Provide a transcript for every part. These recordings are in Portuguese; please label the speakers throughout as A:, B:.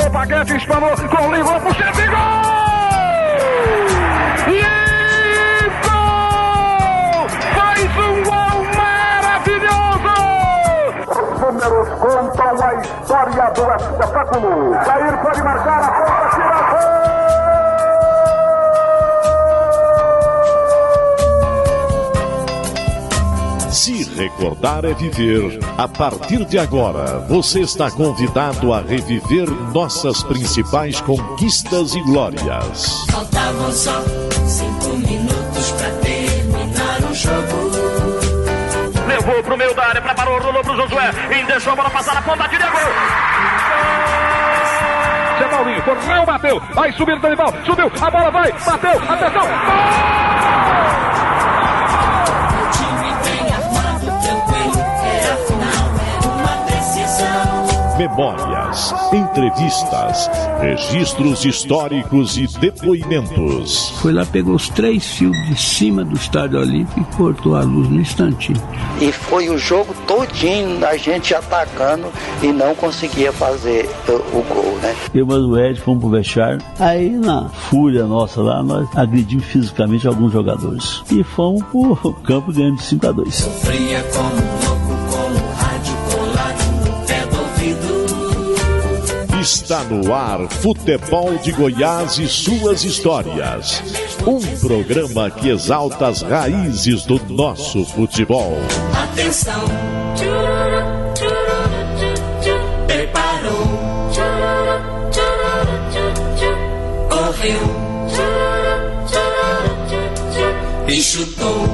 A: Botou Paguete, espanou, com livrou pro chefe, gol! E gol! Faz um gol maravilhoso! Os números contam a história do espetáculo. Jair pode marcar, a ponta, tira gol!
B: Se recordar é viver. A partir de agora, você está convidado a reviver nossas principais conquistas e glórias.
C: Faltavam só 5 minutos pra terminar o jogo.
A: Levou pro meio da área, preparou, rolou pro Josué. Deixou a bola passar na ponta, tira gol! Zé Paulinho, correu, bateu. Vai subir o Danival, subiu, a bola vai, bateu, atenção, gol!
B: Memórias, entrevistas, registros históricos e depoimentos.
D: Foi lá, pegou os 3 fios de cima do Estádio Olímpico e cortou a luz no instantinho.
E: E foi o jogo todinho a gente atacando e não conseguia fazer o gol, né?
D: Eu e o Ed fomos pro vestiário. Aí, na fúria nossa lá, nós agredimos fisicamente alguns jogadores. E fomos pro campo ganhando de 5-2.
C: Sofria como louco, com o rádio colado no pé do ouvido.
B: Está no ar Futebol de Goiás e suas histórias. Um programa que exalta as raízes do nosso futebol.
C: Atenção! Preparou! Correu! E chutou!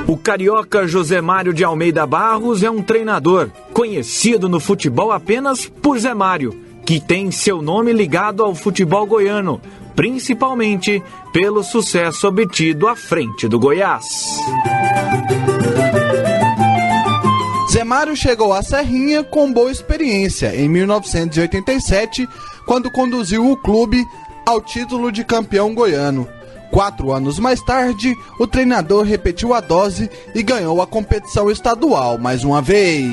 F: O carioca José Mário de Almeida Barros é um treinador, conhecido no futebol apenas por Zé Mário, que tem seu nome ligado ao futebol goiano, principalmente pelo sucesso obtido à frente do Goiás.
G: Zé Mário chegou à Serrinha com boa experiência em 1987, quando conduziu o clube ao título de campeão goiano. 4 anos mais tarde, o treinador repetiu a dose e ganhou a competição estadual mais uma vez.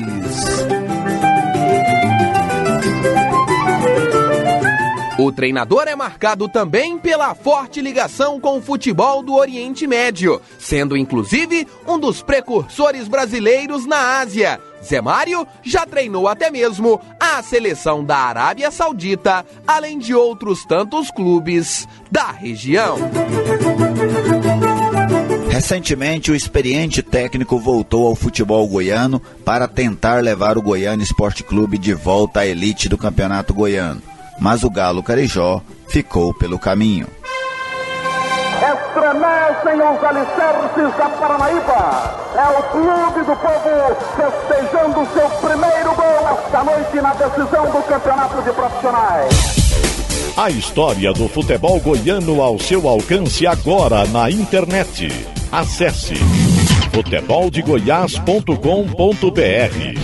H: O treinador é marcado também pela forte ligação com o futebol do Oriente Médio, sendo inclusive um dos precursores brasileiros na Ásia. Zé Mário já treinou até mesmo a seleção da Arábia Saudita, além de outros tantos clubes da região.
I: Recentemente, o experiente técnico voltou ao futebol goiano para tentar levar o Goiânia Esporte Clube de volta à elite do Campeonato Goiano. Mas o Galo Carijó ficou pelo caminho.
A: Estremecem os alicerces da Paranaíba. É o Clube do Povo festejando seu primeiro gol esta noite na decisão do Campeonato de Profissionais.
B: A história do futebol goiano ao seu alcance agora na internet. Acesse futeboldegoias.com.br.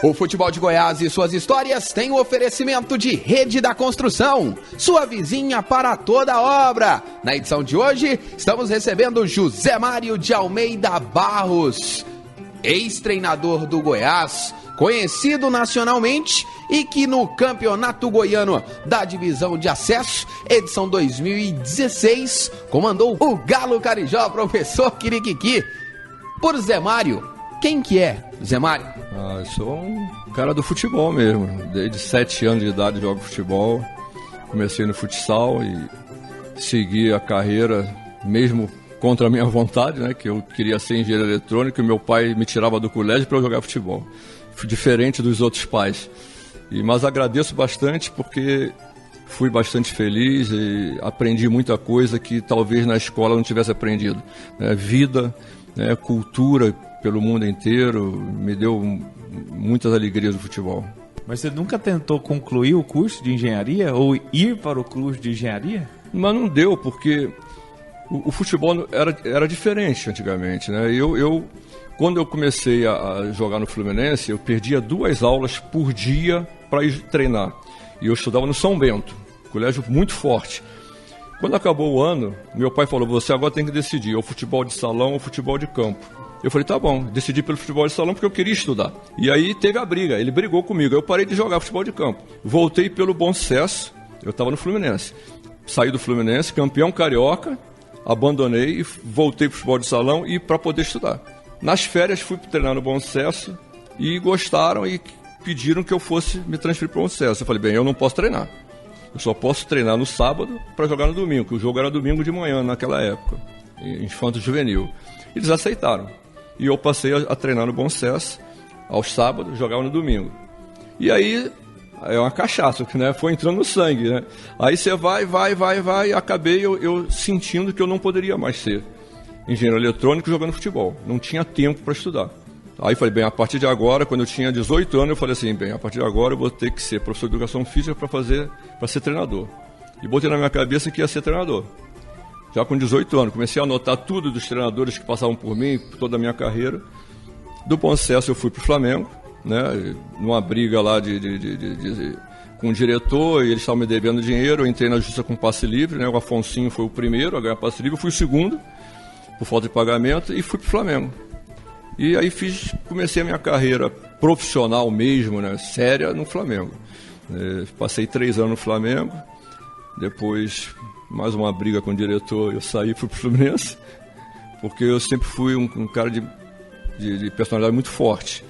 H: O Futebol de Goiás e suas histórias tem o oferecimento de Rede da Construção, sua vizinha para toda obra. Na edição de hoje, estamos recebendo José Mário de Almeida Barros, ex-treinador do Goiás, conhecido nacionalmente e que no Campeonato Goiano da Divisão de Acesso, edição 2016, comandou o Galo Carijó, professor Quiriquiqui. Por Zé Mário, quem que é Zé Mário?
J: Eu sou um cara do futebol mesmo. Desde 7 anos de idade jogo futebol. Comecei no futsal e segui a carreira mesmo contra a minha vontade, né? Que eu queria ser engenheiro eletrônico e meu pai me tirava do colégio para eu jogar futebol. Diferente dos outros pais. Mas agradeço bastante porque fui bastante feliz e aprendi muita coisa que talvez na escola não tivesse aprendido. Vida, cultura pelo mundo inteiro, me deu muitas alegrias do futebol.
K: Mas você nunca tentou concluir o curso de engenharia ou ir para o curso de engenharia?
J: Mas não deu, porque o futebol era diferente antigamente, né? Quando eu comecei a jogar no Fluminense, eu perdia 2 aulas por dia para ir treinar. E eu estudava no São Bento, colégio muito forte. Quando acabou o ano, meu pai falou, você agora tem que decidir, ou futebol de salão ou futebol de campo. Eu falei, tá bom, decidi pelo futebol de salão porque eu queria estudar. E aí teve a briga, ele brigou comigo, eu parei de jogar futebol de campo. Voltei pelo Bom Sucesso, eu estava no Fluminense. Saí do Fluminense, campeão carioca, abandonei e voltei pro futebol de salão e para poder estudar. Nas férias fui treinar no Bom Sucesso e gostaram e pediram que eu fosse me transferir para o Bom Sucesso. Eu falei, bem, eu não posso treinar. Eu só posso treinar no sábado para jogar no domingo, que o jogo era domingo de manhã naquela época, infanto juvenil. Eles aceitaram. E eu passei a treinar no Bom Sucesso aos sábados, jogava no domingo. E aí é uma cachaça, né? Foi entrando no sangue, né? Aí você vai, e acabei eu sentindo que eu não poderia mais ser engenheiro eletrônico jogando futebol. Não tinha tempo para estudar. Aí falei, bem, a partir de agora, quando eu tinha 18 anos, eu falei assim, bem, a partir de agora eu vou ter que ser professor de educação física para ser treinador. E botei na minha cabeça que ia ser treinador. Já com 18 anos, comecei a anotar tudo dos treinadores que passavam por mim, toda a minha carreira. Do Bom Sucesso eu fui para o Flamengo, né, numa briga lá com o diretor, e eles estavam me devendo dinheiro, eu entrei na justiça com passe livre, né, o Afonsinho foi o primeiro a ganhar passe livre, eu fui o segundo, por falta de pagamento, e fui para o Flamengo. E aí comecei a minha carreira profissional mesmo, né, séria, no Flamengo. Passei 3 anos no Flamengo, depois mais uma briga com o diretor, eu saí e fui pro Fluminense, porque eu sempre fui um cara de personalidade muito forte.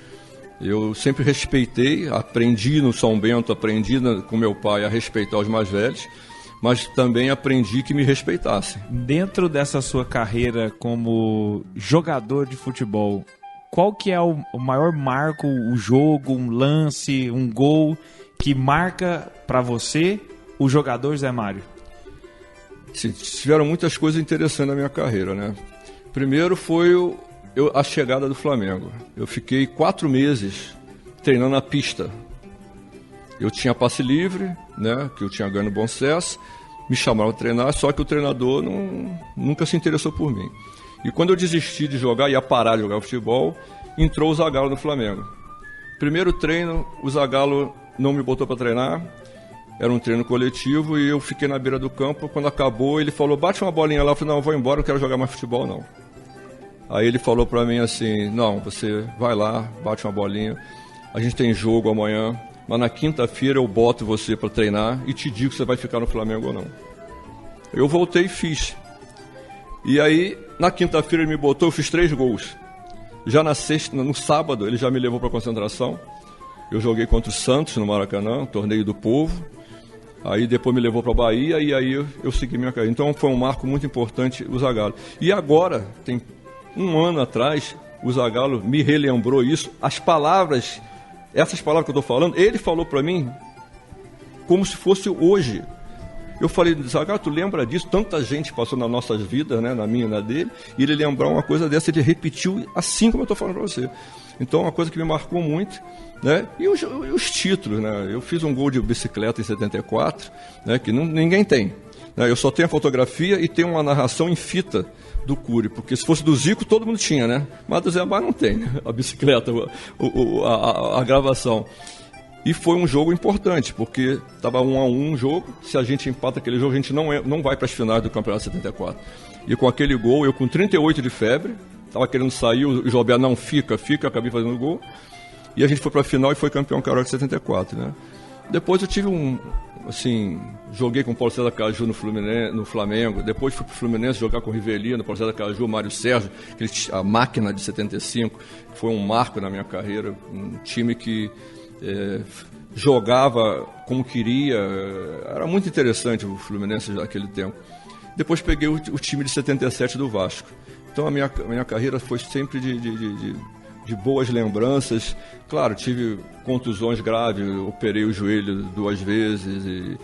J: Eu sempre respeitei, aprendi no São Bento, aprendi com meu pai a respeitar os mais velhos, mas também aprendi que me respeitassem.
K: Dentro dessa sua carreira como jogador de futebol, qual que é o maior marco, o jogo, um lance, um gol que marca para você o jogador Zé Mário?
J: Tiveram muitas coisas interessantes na minha carreira, né? Primeiro foi a chegada do Flamengo. Eu fiquei 4 meses treinando na pista. Eu tinha passe livre, né? Que eu tinha ganho no Bom Sucesso. Me chamaram a treinar, só que o treinador nunca se interessou por mim. E quando eu desisti de jogar, ia parar de jogar futebol, entrou o Zagallo no Flamengo. Primeiro treino, o Zagallo não me botou para treinar. Era um treino coletivo e eu fiquei na beira do campo. Quando acabou, ele falou, bate uma bolinha lá. Eu falei, não, eu vou embora, não quero jogar mais futebol, não. Aí ele falou pra mim assim, não, você vai lá, bate uma bolinha. A gente tem jogo amanhã, mas na quinta-feira eu boto você pra treinar e te digo se você vai ficar no Flamengo ou não. Eu voltei e fiz. E aí, na quinta-feira ele me botou, eu fiz 3 gols. Já na sexta, no sábado, ele já me levou pra concentração. Eu joguei contra o Santos no Maracanã, torneio do Povo. Aí depois me levou para a Bahia e aí eu segui minha carreira. Então foi um marco muito importante o Zagallo. E agora, tem 1 ano atrás, o Zagallo me relembrou isso. As palavras, essas palavras que eu estou falando, ele falou para mim como se fosse hoje. Eu falei, Zagallo, tu lembra disso? Tanta gente passou nas nossas vidas, né, na minha e na dele, e ele lembrar uma coisa dessa, ele repetiu assim como eu estou falando para você. Então é uma coisa que me marcou muito. Né? E os títulos, né? Eu fiz um gol de bicicleta em 74, né? Que ninguém tem. Né? Eu só tenho a fotografia e tenho uma narração em fita do Cury, porque se fosse do Zico todo mundo tinha, né? Mas do Zé Mário não tem, né? A bicicleta, a gravação. E foi um jogo importante, porque estava 1-1 o jogo. Se a gente empata aquele jogo, a gente não vai para as finais do Campeonato 74. E com aquele gol, eu com 38 de febre, estava querendo sair, o Jobé não fica, acabei fazendo o gol. E a gente foi para a final e foi campeão carioca de 74, né? Depois eu tive joguei com o Paulo César Caju no Flamengo, depois fui para o Fluminense jogar com o Rivelino, Paulo César Caju, Mário Sérgio, a máquina de 75, foi um marco na minha carreira, um time que jogava como queria, era muito interessante o Fluminense naquele tempo. Depois peguei o time de 77 do Vasco. Então a minha carreira foi sempre de boas lembranças. Claro, tive contusões graves, operei o joelho 2 vezes, e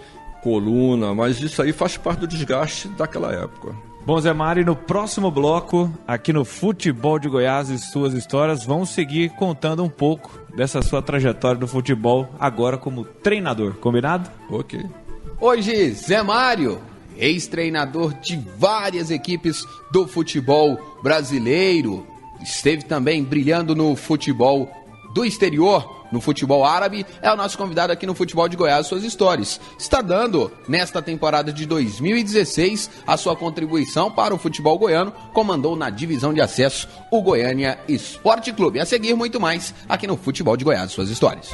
J: coluna, mas isso aí faz parte do desgaste daquela época.
K: Bom, Zé Mário, no próximo bloco, aqui no Futebol de Goiás e suas histórias, vamos seguir contando um pouco dessa sua trajetória do futebol, agora como treinador. Combinado?
J: Ok.
H: Hoje, Zé Mário, ex-treinador de várias equipes do futebol brasileiro, esteve também brilhando no futebol do exterior, no futebol árabe, é o nosso convidado aqui no Futebol de Goiás, suas histórias. Está dando, nesta temporada de 2016, a sua contribuição para o futebol goiano, comandou na divisão de acesso o Goiânia Esporte Clube. A seguir, muito mais aqui no Futebol de Goiás, suas histórias.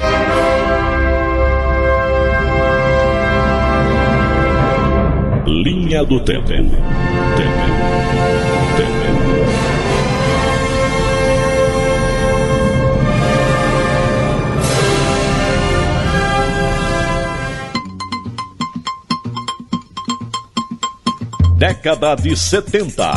B: Linha do Tempo. Década de 70.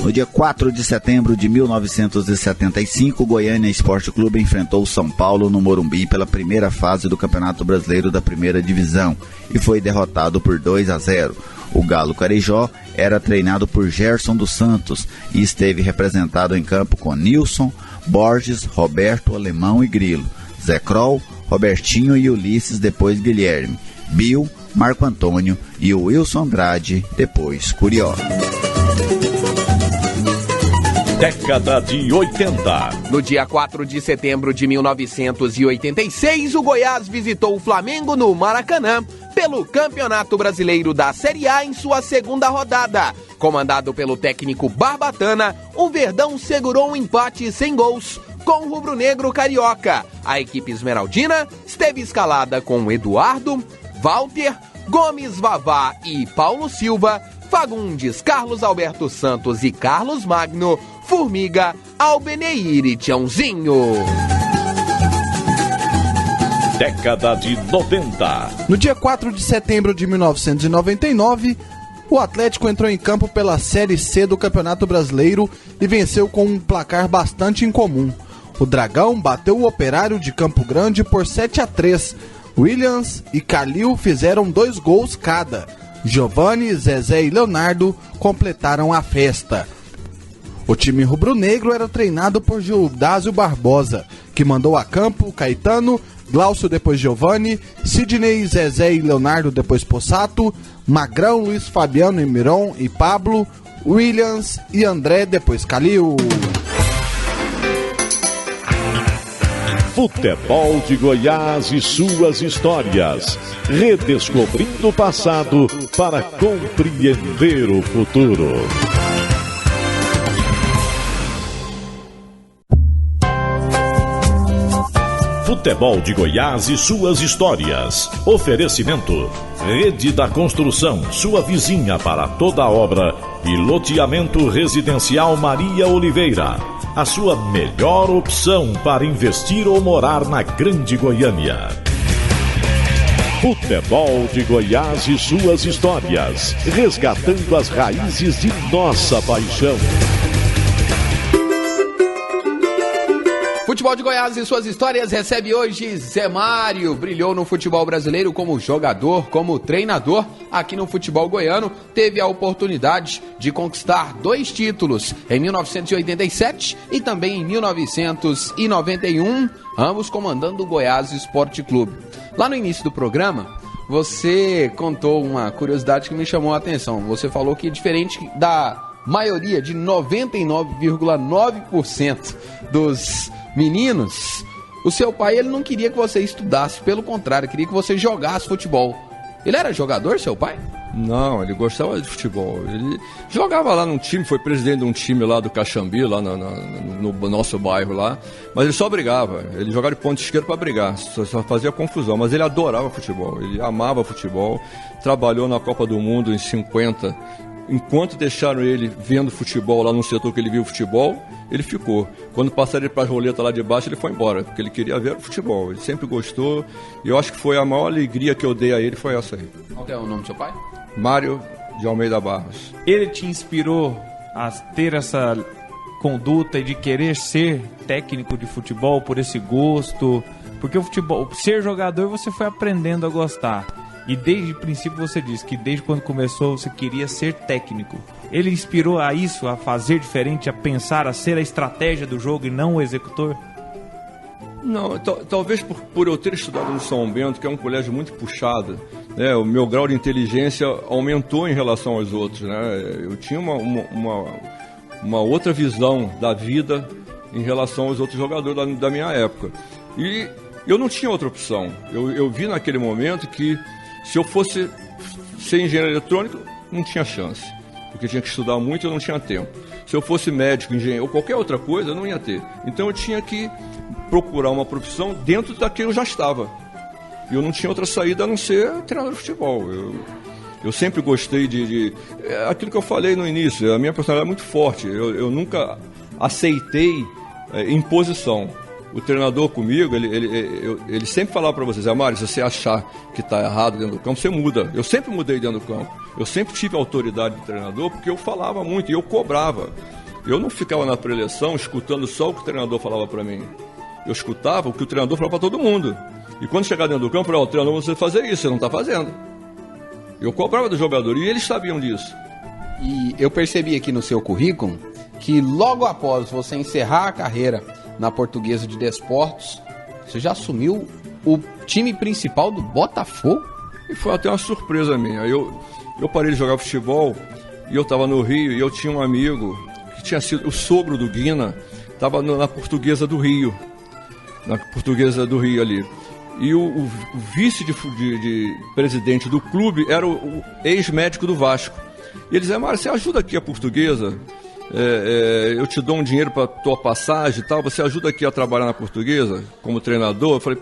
I: No dia 4 de setembro de 1975, o Goiânia Esporte Clube enfrentou o São Paulo no Morumbi pela primeira fase do Campeonato Brasileiro da Primeira Divisão e foi derrotado por 2-0. O Galo Carijó era treinado por Gerson dos Santos e esteve representado em campo com Nilson, Borges, Roberto, Alemão e Grilo, Zé Kroll, Robertinho e Ulisses, depois Guilherme, Bill, Marco Antônio e o Wilson Andrade, depois Curió.
B: Década de 80.
H: No dia 4 de setembro de 1986, o Goiás visitou o Flamengo no Maracanã pelo Campeonato Brasileiro da Série A em sua segunda rodada. Comandado pelo técnico Barbatana, o Verdão segurou um empate sem gols com o rubro-negro carioca. A equipe esmeraldina esteve escalada com Eduardo, Walter, Gomes, Vavá e Paulo Silva, Fagundes, Carlos Alberto Santos e Carlos Magno, Formiga, Albeneir e Tiãozinho.
B: Década de 90.
G: No dia 4 de setembro de 1999, o Atlético entrou em campo pela Série C do Campeonato Brasileiro e venceu com um placar bastante incomum. O Dragão bateu o Operário de Campo Grande por 7-3. Williams e Calil fizeram 2 gols cada. Giovani, Zezé e Leonardo completaram a festa. O time rubro-negro era treinado por Gildásio Barbosa, que mandou a campo Caetano, Glaucio depois Giovani, Sidney, Zezé e Leonardo depois Possato, Magrão, Luiz Fabiano e Miron e Pablo, Williams e André depois Calil.
B: Futebol de Goiás e suas histórias. Redescobrindo o passado para compreender o futuro. Futebol de Goiás e suas histórias. Oferecimento: Rede da Construção, sua vizinha para toda obra, e loteamento residencial Maria Oliveira. A sua melhor opção para investir ou morar na Grande Goiânia. Futebol de Goiás e suas histórias, resgatando as raízes de nossa paixão.
H: Futebol de Goiás e suas histórias recebe hoje Zé Mário. Brilhou no futebol brasileiro como jogador, como treinador. Aqui no futebol goiano, teve a oportunidade de conquistar 2 títulos em 1987 e também em 1991, ambos comandando o Goiás Esporte Clube. Lá no início do programa, você contou uma curiosidade que me chamou a atenção. Você falou que, diferente da maioria de 99,9% dos meninos, o seu pai ele não queria que você estudasse, pelo contrário, queria que você jogasse futebol. Ele era jogador, seu pai?
J: Não, ele gostava de futebol. Ele jogava lá num time, foi presidente de um time lá do Caxambi, lá no nosso bairro lá. Mas ele só brigava. Ele jogava de ponta esquerda para brigar, só fazia confusão. Mas ele adorava futebol, ele amava futebol. Trabalhou na Copa do Mundo em 50. Enquanto deixaram ele vendo futebol lá no setor que ele viu futebol, ele ficou. Quando passaram ele para a roleta lá de baixo, ele foi embora, porque ele queria ver o futebol. Ele sempre gostou, e eu acho que foi a maior alegria que eu dei a ele, foi essa aí.
H: Qual é o nome do seu pai?
J: Mário de Almeida Barros.
K: Ele te inspirou a ter essa conduta de querer ser técnico de futebol por esse gosto? Porque o futebol, ser jogador, você foi aprendendo a gostar. E desde o princípio você disse que desde quando começou você queria ser técnico. Ele inspirou a isso, a fazer diferente, a pensar, a ser a estratégia do jogo e não o executor?
J: Não, talvez por eu ter estudado no São Bento, que é um colégio muito puxado, né, o meu grau de inteligência aumentou em relação aos outros, né? Eu tinha uma outra visão da vida em relação aos outros jogadores da minha época. E eu não tinha outra opção. Eu vi naquele momento que se eu fosse ser engenheiro eletrônico, não tinha chance, porque tinha que estudar muito e eu não tinha tempo. Se eu fosse médico, engenheiro ou qualquer outra coisa, eu não ia ter. Então eu tinha que procurar uma profissão dentro da que eu já estava. E eu não tinha outra saída a não ser treinador de futebol. Eu sempre gostei de aquilo que eu falei no início, a minha personalidade é muito forte. Eu nunca aceitei imposição. O treinador comigo, ele sempre falava para vocês: Mário, se você achar que está errado dentro do campo, você muda. Eu sempre mudei dentro do campo. Eu sempre tive a autoridade do treinador porque eu falava muito e eu cobrava. Eu não ficava na preleção escutando só o que o treinador falava para mim. Eu escutava o que o treinador falava para todo mundo. E quando chegava dentro do campo, eu falava: o treinador, você fazer isso, você não está fazendo. Eu cobrava do jogador e eles sabiam disso.
H: E eu percebi aqui no seu currículo que logo após você encerrar a carreira na Portuguesa de Desportos, você já assumiu o time principal do Botafogo?
J: E foi até uma surpresa minha. Eu parei de jogar futebol e eu estava no Rio e eu tinha um amigo que tinha sido o sogro do Guina, estava na Portuguesa do Rio. Na Portuguesa do Rio ali. E o vice de presidente do clube era o ex-médico do Vasco. E ele dizia: Mário, você ajuda aqui a Portuguesa? Eu te dou um dinheiro para tua passagem e tal, você ajuda aqui a trabalhar na Portuguesa como treinador? Eu falei: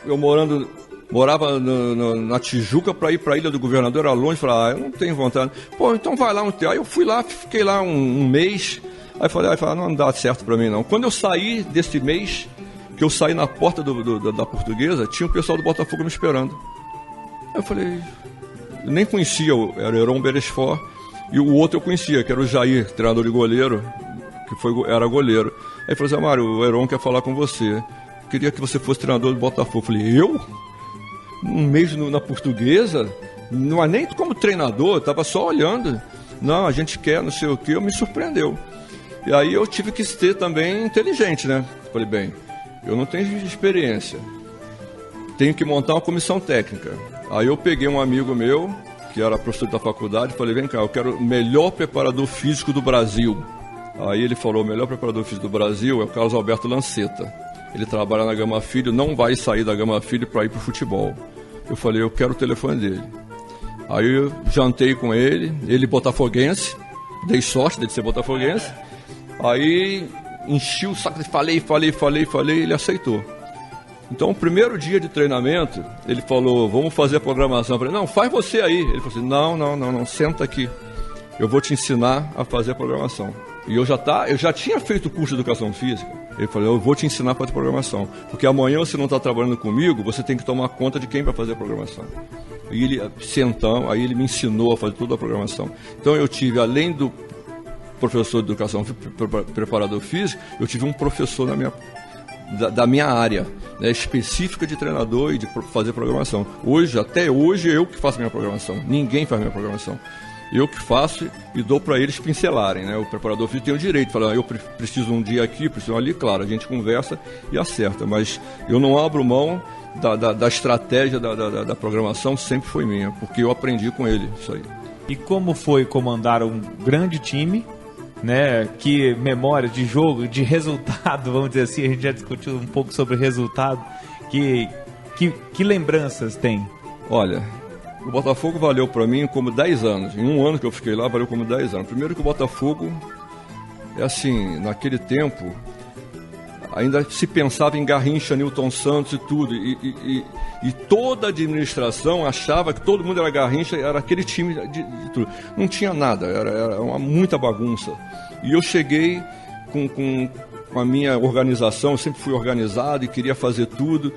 J: eu morava na Tijuca, para ir para a Ilha do Governador era longe. Eu falei: eu não tenho vontade. Pô, então vai lá um tempo. Aí eu fui lá, fiquei lá um mês. Aí falei: não dá certo para mim não. Quando eu saí desse mês, que eu saí na porta da Portuguesa, tinha o pessoal do Botafogo me esperando. Aí eu falei: eu nem conhecia, era o Heron Beresford. E o outro eu conhecia, que era o Jair, treinador de goleiro, que era goleiro. Aí ele falou assim: Mário, o Heron quer falar com você. Queria que você fosse treinador do Botafogo. Eu falei: eu? Um mês na Portuguesa? Não é nem como treinador, estava só olhando. Não, a gente quer, não sei o quê. Me surpreendeu. E aí eu tive que ser também inteligente, né? Falei: bem, eu não tenho experiência. Tenho que montar uma comissão técnica. Aí eu peguei um amigo meu, que era professor da faculdade, e falei: vem cá, eu quero o melhor preparador físico do Brasil. Aí ele falou: o melhor preparador físico do Brasil é o Carlos Alberto Lanceta. Ele trabalha na Gama Filho, não vai sair da Gama Filho para ir para o futebol. Eu falei: eu quero o telefone dele. Aí eu jantei com ele botafoguense, dei sorte dele ser botafoguense. Aí enchi o saco, falei, ele aceitou. Então, o primeiro dia de treinamento, ele falou: vamos fazer a programação. Eu falei: não, faz você aí. Ele falou assim: não, senta aqui. Eu vou te ensinar a fazer a programação. E eu já tinha feito o curso de Educação Física. Ele falou: eu vou te ensinar a fazer a programação. Porque amanhã você não está trabalhando comigo, você tem que tomar conta de quem vai fazer a programação. E ele aí ele me ensinou a fazer toda a programação. Então, eu tive, além do professor de Educação preparador físico, eu tive um professor da minha área, né, específica de treinador e de fazer programação. Até hoje, eu que faço minha programação. Ninguém faz minha programação. Eu que faço e dou para eles pincelarem, né? O preparador físico tem o direito de falar: eu preciso um dia aqui, preciso ali. Claro, a gente conversa e acerta, mas eu não abro mão da estratégia da programação, sempre foi minha, porque eu aprendi com ele isso aí.
K: E como foi comandar um grande time, né? Que memória de jogo, de resultado, vamos dizer assim, a gente já discutiu um pouco sobre resultado. Que lembranças tem?
J: Olha, o Botafogo valeu para mim como 10 anos. Em um ano que eu fiquei lá, valeu como 10 anos. Primeiro que o Botafogo, naquele tempo, ainda se pensava em Garrincha, Newton Santos e tudo. E toda a administração achava que todo mundo era Garrincha, era aquele time de tudo. Não tinha nada, era muita bagunça. E eu cheguei com a minha organização, eu sempre fui organizado e queria fazer tudo.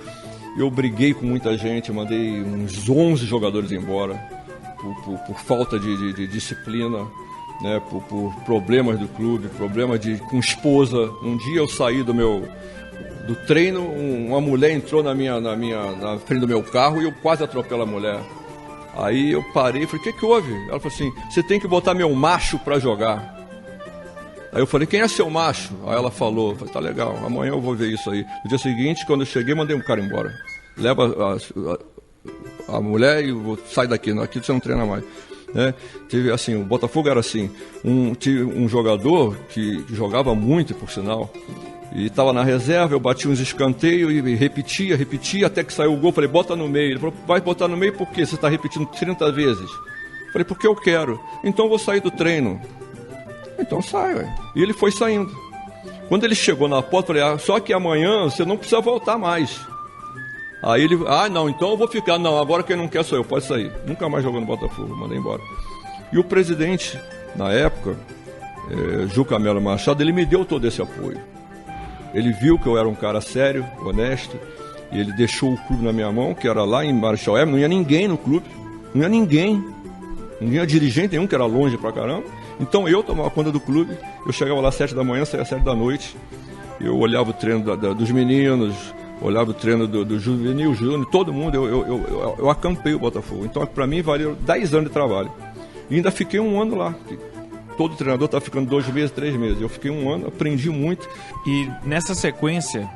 J: Eu briguei com muita gente, mandei uns 11 jogadores embora por falta de disciplina, né, por problemas do clube, problemas com esposa. Um dia eu saí do treino, uma mulher entrou na frente do meu carro e eu quase atropelo a mulher. Aí eu parei e falei, o que houve? Ela falou assim, você tem que botar meu macho pra jogar. Aí eu falei, quem é seu macho? Aí ela falou, tá legal, amanhã eu vou ver isso aí. No dia seguinte, quando eu cheguei, mandei um cara embora. Leva a mulher e sai daqui, aqui você não treina mais. Né? Teve assim, o Botafogo era assim, tinha um jogador que jogava muito, por sinal, e estava na reserva, eu bati uns escanteios e repetia, até que saiu o gol, falei, bota no meio. Ele falou, vai botar no meio por quê? Você está repetindo 30 vezes. Falei, porque eu quero. Então eu vou sair do treino. Então sai, ué. E ele foi saindo. Quando ele chegou na porta, eu falei, só que amanhã você não precisa voltar mais. Aí ele, não, então eu vou ficar. Não, agora quem não quer sou eu, pode sair. Nunca mais jogou no Botafogo, mandei embora. E o presidente, na época, Juca Melo Machado, ele me deu todo esse apoio. Ele viu que eu era um cara sério, honesto, e ele deixou o clube na minha mão, que era lá em Marechal Hermes, não ia ninguém no clube, não ia dirigente nenhum, que era longe pra caramba. Então eu tomava conta do clube, eu chegava lá às 7 da manhã, saía às 7 da noite, eu olhava o treino dos meninos, olhava o treino do juvenil, júnior, todo mundo, eu acampei o Botafogo. Então pra mim valeu 10 anos de trabalho. E ainda fiquei um ano lá. Todo treinador está ficando 2 meses, 3 meses. Eu fiquei um ano, aprendi muito.
K: E nessa sequência,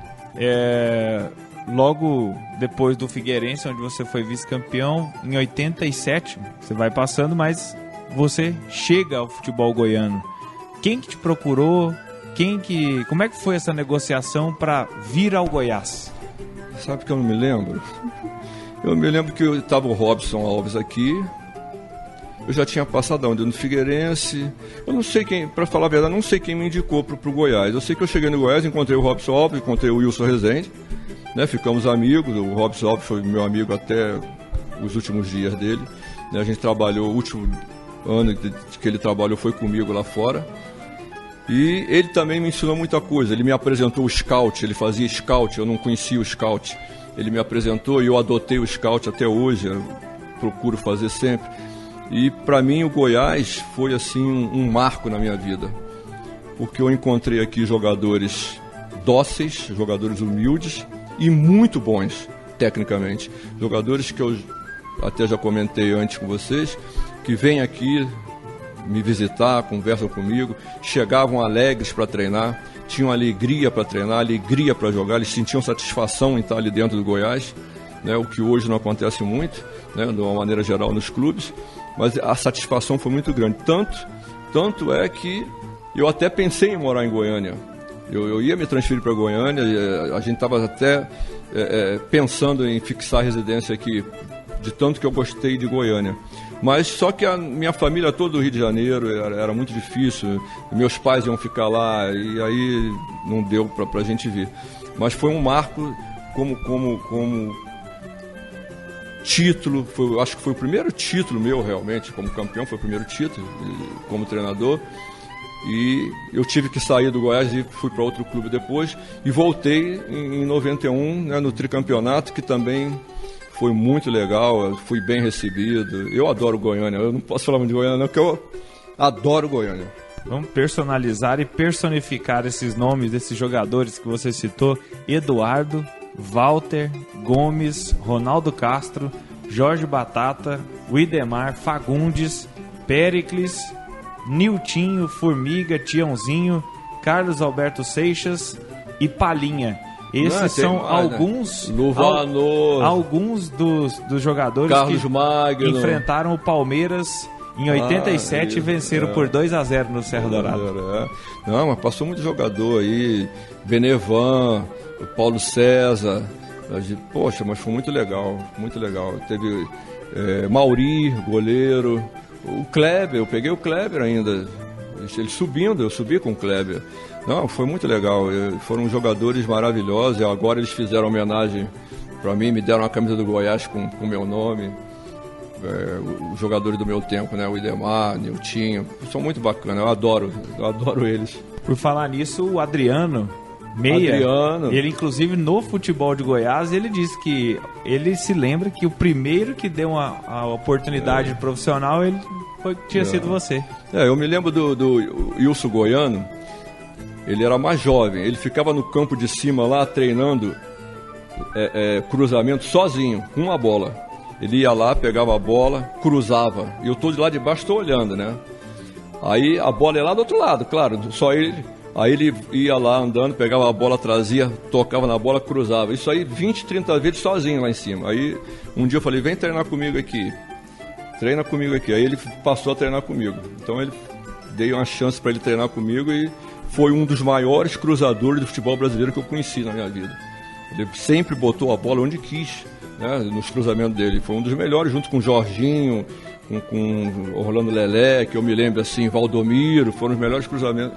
K: logo depois do Figueirense, onde você foi vice-campeão, em 87, você vai passando, mas você chega ao futebol goiano. Quem que te procurou? Como é que foi essa negociação para vir ao Goiás?
J: Sabe que eu não me lembro? Eu me lembro que estava o Robson Alves aqui. Eu já tinha passado onde? No Figueirense. Eu não sei quem, para falar a verdade, não sei quem me indicou pro Goiás. Eu sei que eu cheguei no Goiás, encontrei o Robson Alves, encontrei o Wilson Rezende, né? Ficamos amigos. O Robson Alves foi meu amigo até os últimos dias dele. Né? A gente trabalhou, o último ano que ele trabalhou foi comigo lá fora. E ele também me ensinou muita coisa. Ele me apresentou o Scout, ele fazia Scout, eu não conhecia o Scout. Ele me apresentou e eu adotei o Scout até hoje, eu procuro fazer sempre. E para mim o Goiás foi assim um marco na minha vida, porque eu encontrei aqui jogadores dóceis, jogadores humildes e muito bons tecnicamente. Jogadores que eu até já comentei antes com vocês, que vêm aqui me visitar, conversam comigo, chegavam alegres para treinar, tinham alegria para treinar, alegria para jogar, eles sentiam satisfação em estar ali dentro do Goiás, né, o que hoje não acontece muito, né, de uma maneira geral nos clubes. Mas a satisfação foi muito grande. Tanto é que eu até pensei em morar em Goiânia. Eu ia me transferir para Goiânia, a gente estava até pensando em fixar a residência aqui, de tanto que eu gostei de Goiânia. Mas só que a minha família toda do Rio de Janeiro era muito difícil, meus pais iam ficar lá, e aí não deu para a gente vir. Mas foi um marco como título, acho que foi o primeiro título meu realmente, como campeão, foi o primeiro título como treinador. E eu tive que sair do Goiás e fui para outro clube depois, e voltei em 91, né, no tricampeonato, que também foi muito legal, eu fui bem recebido. Eu adoro Goiânia, eu não posso falar muito de Goiânia não, porque eu adoro Goiânia.
K: Vamos personalizar e personificar esses nomes desses jogadores que você citou: Eduardo, Walter, Gomes, Ronaldo Castro, Jorge Batata, Widemar, Fagundes, Péricles, Niltinho, Formiga, Tiãozinho, Carlos Alberto Seixas e Palinha. Esses são alguns dos jogadores
J: Carlos
K: que
J: Magno
K: enfrentaram o Palmeiras em 87 e venceram por 2-0 no Serra Dourada.
J: Não, mas passou muito jogador aí, Benevan, Paulo César, poxa, mas foi muito legal, muito legal. Teve Mauri, goleiro, o Kleber, eu peguei o Kleber ainda, ele subindo, eu subi com o Kleber. Não, foi muito legal, foram jogadores maravilhosos, e agora eles fizeram homenagem para mim, me deram uma camisa do Goiás com o meu nome. Os jogadores do meu tempo, né? O Idemar, Niltinho, são muito bacanas, eu adoro eles.
K: Por falar nisso, o Adriano, ele inclusive no futebol de Goiás, ele disse que ele se lembra que o primeiro que deu a oportunidade profissional tinha sido você.
J: Eu me lembro do Wilson Goiano, ele era mais jovem, ele ficava no campo de cima lá treinando cruzamento sozinho, com uma bola. Ele ia lá, pegava a bola, cruzava, e eu tô de lá de baixo, tô olhando, né? Aí a bola é lá do outro lado, claro, só ele. Aí ele ia lá andando, pegava a bola, trazia, tocava na bola, cruzava. Isso aí 20, 30 vezes sozinho lá em cima. Aí um dia eu falei, vem treinar comigo aqui. Treina comigo aqui. Aí ele passou a treinar comigo. Então dei uma chance para ele treinar comigo e foi um dos maiores cruzadores do futebol brasileiro que eu conheci na minha vida. Ele sempre botou a bola onde quis, né, nos cruzamentos dele. Foi um dos melhores, junto com o Jorginho, com Orlando Lelé, que eu me lembro assim, Valdomiro, foram os melhores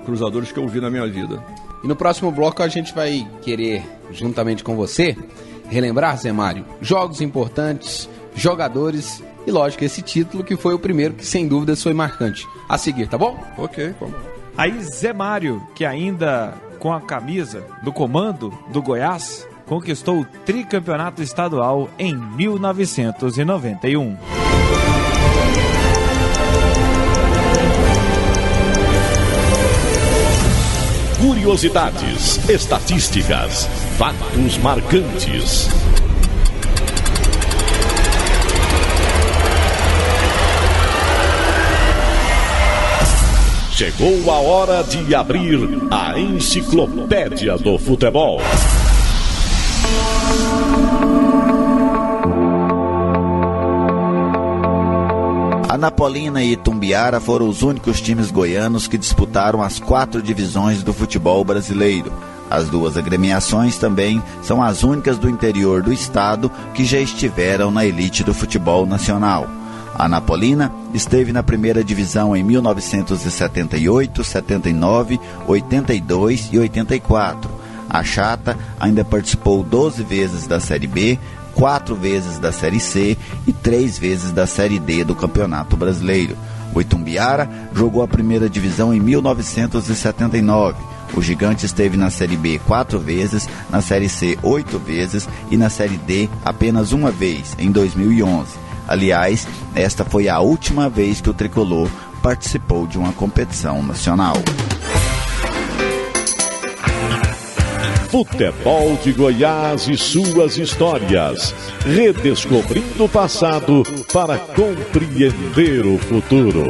J: cruzadores que eu vi na minha vida.
H: E no próximo bloco a gente vai querer, juntamente com você, relembrar, Zé Mário, jogos importantes, jogadores e, lógico, esse título que foi o primeiro que, sem dúvidas, foi marcante. A seguir, tá bom?
J: Ok, vamos lá.
K: Aí Zé Mário, que ainda com a camisa do comando do Goiás, conquistou o tricampeonato estadual em 1991.
B: Curiosidades, estatísticas, fatos marcantes. Chegou a hora de abrir a Enciclopédia do Futebol.
I: Anapolina e Itumbiara foram os únicos times goianos que disputaram as 4 divisões do futebol brasileiro. As 2 agremiações também são as únicas do interior do estado que já estiveram na elite do futebol nacional. A Anapolina esteve na primeira divisão em 1978, 79, 82 e 84. A Chata ainda participou 12 vezes da Série B, 4 vezes da Série C e 3 vezes da Série D do Campeonato Brasileiro. O Itumbiara jogou a primeira divisão em 1979. O Gigante esteve na Série B 4 vezes, na Série C 8 vezes e na Série D apenas uma vez, em 2011. Aliás, esta foi a última vez que o Tricolor participou de uma competição nacional.
B: Futebol de Goiás e suas histórias. Redescobrindo o passado para compreender o futuro.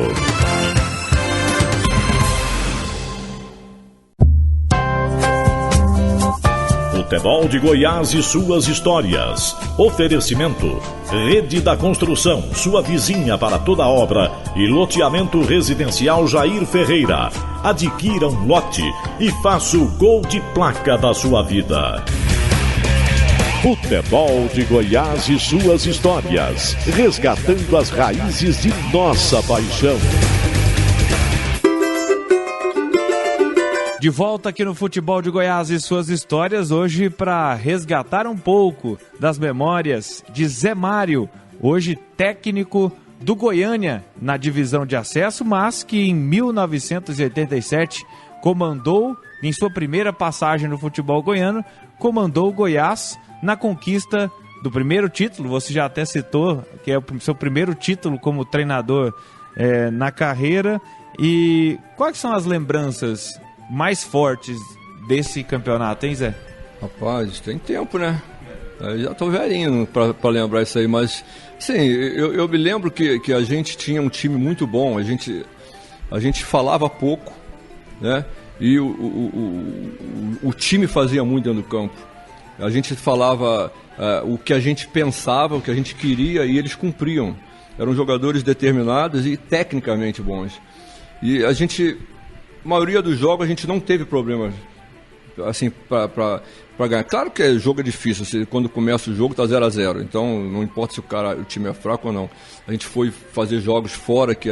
B: Futebol de Goiás e suas histórias. Oferecimento: Rede da Construção, sua vizinha para toda obra, e loteamento residencial Jair Ferreira. Adquira um lote e faça o gol de placa da sua vida. Futebol de Goiás e suas histórias. Resgatando as raízes de nossa paixão.
K: De volta aqui no Futebol de Goiás e suas histórias, hoje para resgatar um pouco das memórias de Zé Mário, hoje técnico do Goiânia na divisão de acesso, mas que em 1987 comandou, em sua primeira passagem no futebol goiano, comandou o Goiás na conquista do primeiro título. Você já até citou que é o seu primeiro título como treinador na carreira. E quais são as lembranças mais fortes desse campeonato, hein, Zé?
J: Rapaz, tem tempo, né? Eu já tô velhinho pra lembrar isso aí, mas sim, eu me lembro que a gente tinha um time muito bom, a gente falava pouco, né? E o time fazia muito dentro do campo. A gente falava o que a gente pensava, o que a gente queria, e eles cumpriam. Eram jogadores determinados e tecnicamente bons. E a maioria dos jogos a gente não teve problemas assim para ganhar. Claro que jogo é difícil, quando começa o jogo tá 0-0, então não importa se o time é fraco ou não. A gente foi fazer jogos fora que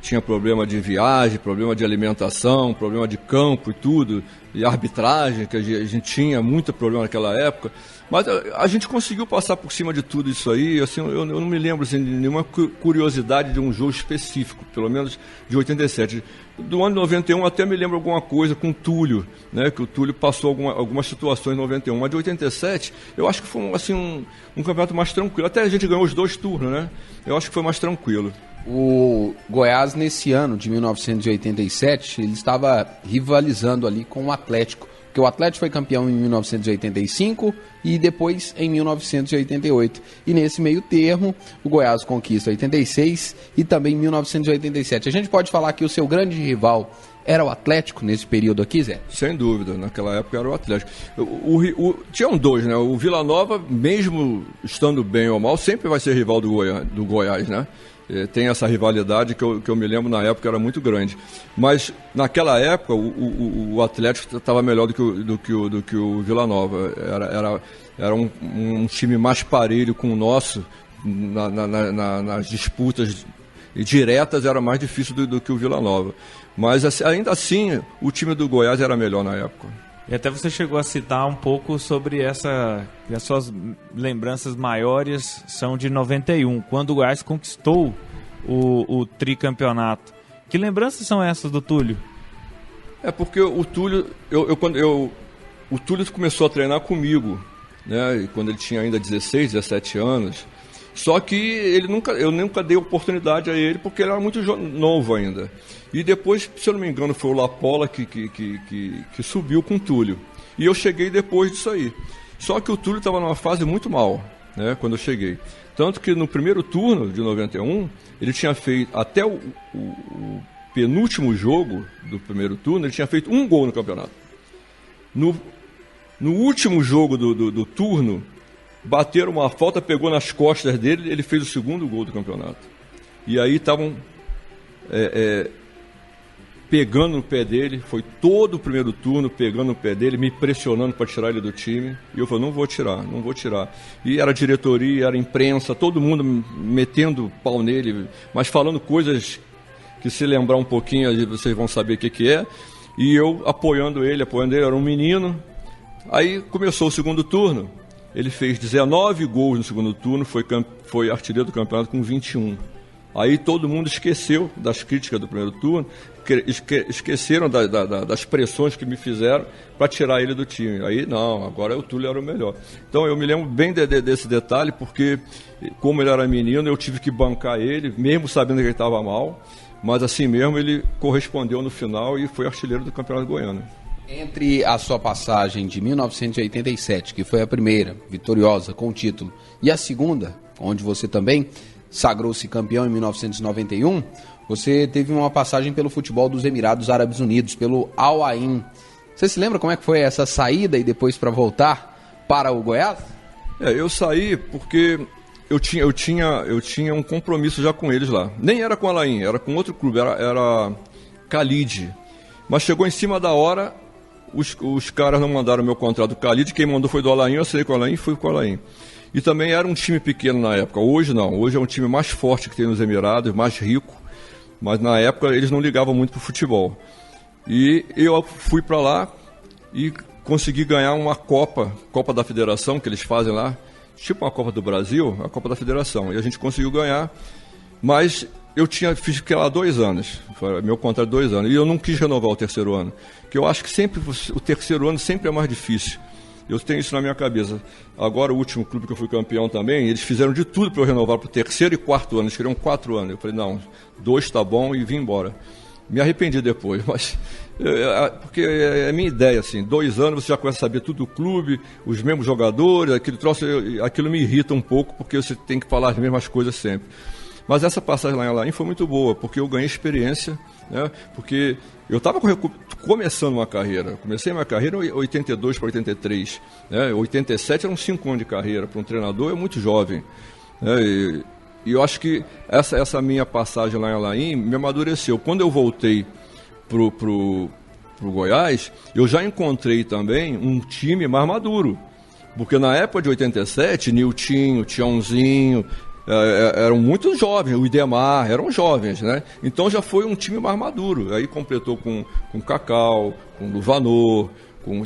J: tinha problema de viagem, problema de alimentação, problema de campo e tudo, e arbitragem, que a gente tinha muito problema naquela época. Mas a gente conseguiu passar por cima de tudo isso aí. Assim, eu não me lembro assim, de nenhuma curiosidade de um jogo específico, pelo menos de 87. Do ano de 91 até me lembro alguma coisa com o Túlio, né, que o Túlio passou algumas situações em 91. Mas de 87, eu acho que foi assim, um campeonato mais tranquilo. Até a gente ganhou os 2 turnos, né? Eu acho que foi mais tranquilo.
H: O Goiás Goiás, nesse ano de 1987, ele estava rivalizando ali com o Atlético, porque o Atlético foi campeão em 1985 e depois em 1988. E nesse meio termo, o Goiás conquista 86 e também 1987. A gente pode falar que o seu grande rival era o Atlético nesse período aqui, Zé?
J: Sem dúvida, naquela época era o Atlético. Tinham dois, né? O Vila Nova, mesmo estando bem ou mal, sempre vai ser rival do Goiás, né? Tem essa rivalidade que eu me lembro na época era muito grande. Mas naquela época o Atlético estava melhor do que o Vila Nova. Era um time mais parelho com o nosso. Nas disputas diretas era mais difícil do que o Vila Nova. Mas ainda assim o time do Goiás era melhor na época.
K: E até você chegou a citar um pouco sobre as suas lembranças maiores são de 91, quando o Goiás conquistou o tricampeonato. Que lembranças são essas do Túlio?
J: É porque o Túlio, o Túlio começou a treinar comigo, né? Quando ele tinha ainda 16, 17 anos. Só que eu nunca dei oportunidade a ele porque ele era muito novo ainda. E depois, se eu não me engano, foi o Lapola que subiu com o Túlio. E eu cheguei depois disso aí. Só que o Túlio estava numa fase muito mal, né, quando eu cheguei. Tanto que no primeiro turno de 91, ele tinha feito, até o penúltimo jogo do primeiro turno, ele tinha feito um gol no campeonato. No último jogo do turno, bateram uma falta, pegou nas costas dele, ele fez o segundo gol do campeonato. E aí estavam pegando no pé dele, foi todo o primeiro turno pegando no pé dele, me pressionando para tirar ele do time. E eu falei, não vou tirar. E era diretoria, era imprensa, todo mundo metendo pau nele, mas falando coisas que, se lembrar um pouquinho, vocês vão saber o que é. E eu apoiando ele, era um menino. Aí começou o segundo turno. Ele fez 19 gols no segundo turno, foi artilheiro do campeonato com 21. Aí todo mundo esqueceu das críticas do primeiro turno, esqueceram das pressões que me fizeram para tirar ele do time. Aí não, agora o Túlio era o melhor. Então eu me lembro bem desse detalhe, porque como ele era menino, eu tive que bancar ele, mesmo sabendo que ele estava mal, mas assim mesmo ele correspondeu no final e foi artilheiro do Campeonato Goiano.
H: Entre a sua passagem de 1987, que foi a primeira, vitoriosa, com o título, e a segunda, onde você também sagrou-se campeão em 1991, você teve uma passagem pelo futebol dos Emirados Árabes Unidos, pelo Al Ain. Você se lembra como é que foi essa saída e depois para voltar para o Goiás?
J: Eu saí porque eu tinha um compromisso já com eles lá. Nem era com o Al Ain, era com outro clube, era Khalid. Mas chegou em cima da hora, os caras não mandaram meu contrato do Khalid, quem mandou foi do Al Ain, eu assinei com o Al Ain e fui com o Al Ain. E também era um time pequeno na época, hoje não, hoje é um time mais forte que tem nos Emirados, mais rico, mas na época eles não ligavam muito pro futebol. E eu fui para lá e consegui ganhar uma Copa da Federação, que eles fazem lá, tipo uma Copa do Brasil, a Copa da Federação, e a gente conseguiu ganhar, mas fiquei lá 2 anos, meu contrato 2 anos, e eu não quis renovar o terceiro ano, porque eu acho que sempre o terceiro ano sempre é mais difícil. Eu tenho isso na minha cabeça. Agora, o último clube que eu fui campeão também, eles fizeram de tudo para eu renovar para o terceiro e quarto ano. Eles queriam 4 anos. Eu falei, não, 2 tá bom, e vim embora. Me arrependi depois, mas porque é a minha ideia, assim, 2 anos você já começa a saber tudo do clube, os mesmos jogadores, aquilo me irrita um pouco, porque você tem que falar as mesmas coisas sempre. Mas essa passagem lá em Alain foi muito boa, porque eu ganhei experiência, né? Porque eu estava começando uma carreira. Comecei minha carreira em 82 para 83. Né? 87 eram 5 anos de carreira. Para um treinador é muito jovem. Né? E eu acho que essa minha passagem lá em Alain me amadureceu. Quando eu voltei pro Goiás, eu já encontrei também um time mais maduro. Porque na época de 87, Niltinho, Tiãozinho, eram muito jovens, o Idemar, eram jovens, né? Então já foi um time mais maduro. Aí completou com Cacau, com Luvanor,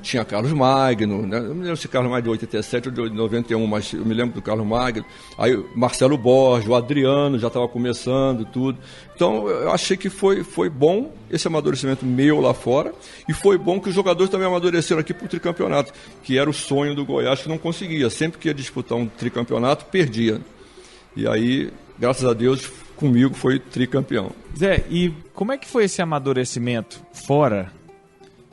J: tinha Carlos Magno, né? Eu não me lembro se Carlos Magno de 87 ou de 91, mas eu me lembro do Carlos Magno. Aí Marcelo Borges, o Adriano já estava começando tudo. Então eu achei que foi bom esse amadurecimento meu lá fora, e foi bom que os jogadores também amadureceram aqui para o tricampeonato, que era o sonho do Goiás, que não conseguia. Sempre que ia disputar um tricampeonato, perdia. E aí, graças a Deus, comigo foi tricampeão.
K: Zé, e como é que foi esse amadurecimento fora?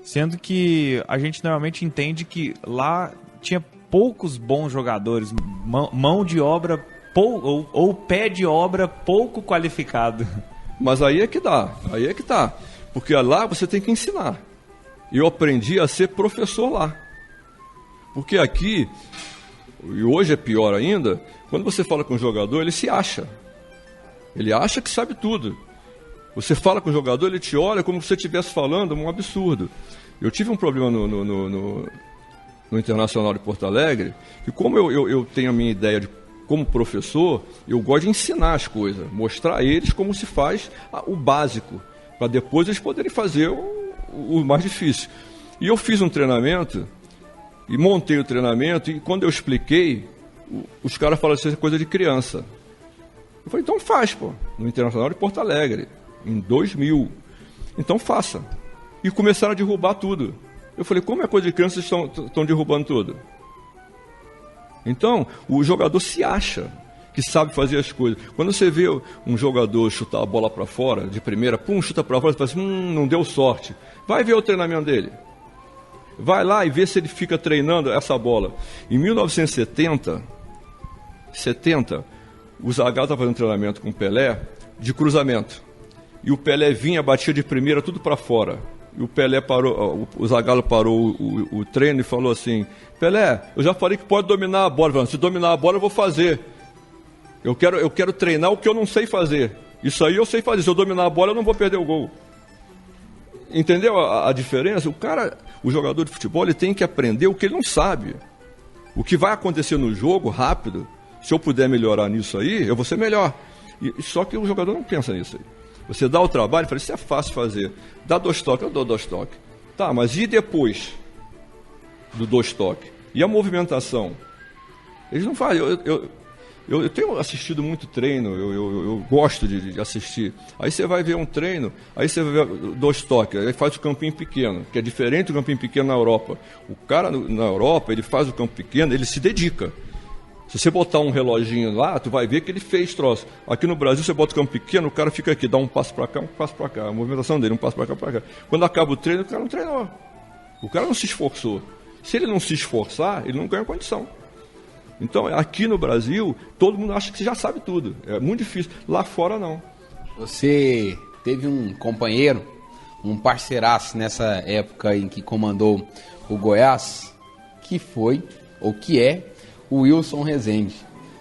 K: Sendo que a gente normalmente entende que lá tinha poucos bons jogadores, mão de obra ou pé de obra pouco qualificado.
J: Mas aí é que tá. Porque lá você tem que ensinar. Eu aprendi a ser professor lá. Porque aqui, e hoje é pior ainda, quando você fala com o jogador, ele se acha. Ele acha que sabe tudo. Você fala com o jogador, ele te olha como se você estivesse falando um absurdo. Eu tive um problema no Internacional de Porto Alegre, que como eu tenho a minha ideia de como professor, eu gosto de ensinar as coisas, mostrar a eles como se faz o básico, para depois eles poderem fazer o mais difícil. E eu fiz um treinamento, e montei o treinamento, e quando eu expliquei, os caras falaram assim, isso é coisa de criança. Eu falei, então faz, pô, no Internacional de Porto Alegre, em 2000. Então faça. E começaram a derrubar tudo. Eu falei, como é coisa de criança, vocês estão derrubando tudo? Então, o jogador se acha que sabe fazer as coisas. Quando você vê um jogador chutar a bola para fora, de primeira, chuta para fora, você fala assim, não deu sorte. Vai ver o treinamento dele. Vai lá e vê se ele fica treinando essa bola. Em 1970, o Zagallo estava fazendo treinamento com o Pelé de cruzamento. E o Pelé vinha, batia de primeira, tudo para fora. E o Pelé parou, o Zagallo parou o treino e falou assim, Pelé, eu já falei que pode dominar a bola. Se dominar a bola, eu vou fazer. Eu quero treinar o que eu não sei fazer. Isso aí eu sei fazer. Se eu dominar a bola, eu não vou perder o gol. Entendeu a diferença? O jogador de futebol, ele tem que aprender o que ele não sabe. O que vai acontecer no jogo, rápido, se eu puder melhorar nisso aí, eu vou ser melhor. Só que o jogador não pensa nisso aí. Você dá o trabalho e fala, isso é fácil fazer. Dá 2 toques, eu dou 2 toques. Tá, mas e depois do 2 toques? E a movimentação? Eles não fazem. Eu tenho assistido muito treino, eu gosto de assistir. Aí você vai ver um treino, aí você vê 2 toques, aí faz o campinho pequeno, que é diferente do campinho pequeno na Europa. O cara na Europa, ele faz o campo pequeno, ele se dedica. Se você botar um reloginho lá, tu vai ver que ele fez troço. Aqui no Brasil, você bota o campo pequeno, o cara fica aqui, dá um passo para cá, um passo para cá. A movimentação dele, um passo para cá, para cá. Quando acaba o treino, o cara não treinou. O cara não se esforçou. Se ele não se esforçar, ele não ganha condição. Então, aqui no Brasil, todo mundo acha que você já sabe tudo. É muito difícil. Lá fora, não.
H: Você teve um companheiro, um parceiraço nessa época em que comandou o Goiás, que foi, ou que é, o Wilson Rezende.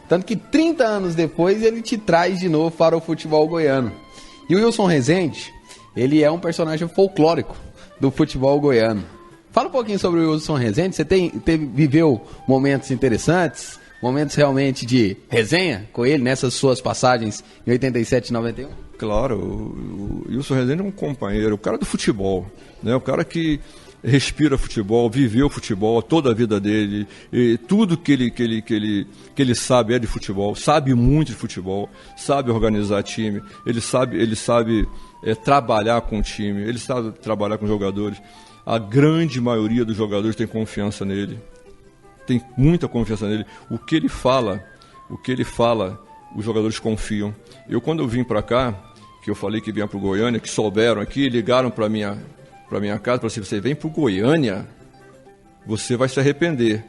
H: Tanto que 30 anos depois ele te traz de novo para o futebol goiano. E o Wilson Rezende, ele é um personagem folclórico do futebol goiano. Fala um pouquinho sobre o Wilson Rezende. Você viveu momentos interessantes, momentos realmente de resenha com ele nessas suas passagens em 87 e 91?
J: Claro, o Wilson Rezende é um companheiro, o cara do futebol, né? O cara que respira futebol, viveu futebol toda a vida dele, e tudo que ele sabe é de futebol, sabe muito de futebol, sabe organizar time, ele sabe trabalhar com o time, ele sabe trabalhar com jogadores. A grande maioria dos jogadores tem confiança nele, tem muita confiança nele. O que ele fala, os jogadores confiam. Quando eu vim para cá, que eu falei que vinha para o Goiânia, que souberam aqui, ligaram para minha casa, para você vem para o Goiânia, você vai se arrepender.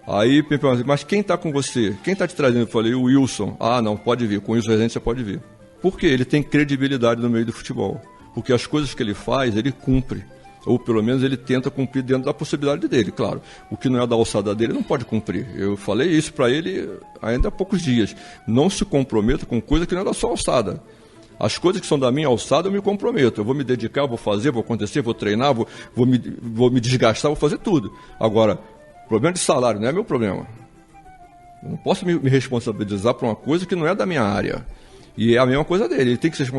J: Aí me perguntaram, mas quem está com você? Quem está te trazendo? Eu falei, o Wilson. Ah, não, pode vir, com o Wilson Rezende você pode vir. Por quê? Ele tem credibilidade no meio do futebol. Porque as coisas que ele faz, ele cumpre. Ou pelo menos ele tenta cumprir dentro da possibilidade dele, claro. O que não é da alçada dele, não pode cumprir. Eu falei isso para ele ainda há poucos dias. Não se comprometa com coisa que não é da sua alçada. As coisas que são da minha alçada, eu me comprometo. Eu vou me dedicar, vou fazer, vou acontecer, vou treinar, vou me desgastar, vou fazer tudo. Agora, problema de salário não é meu problema. Eu não posso me responsabilizar por uma coisa que não é da minha área. E é a mesma coisa dele. Ele tem que se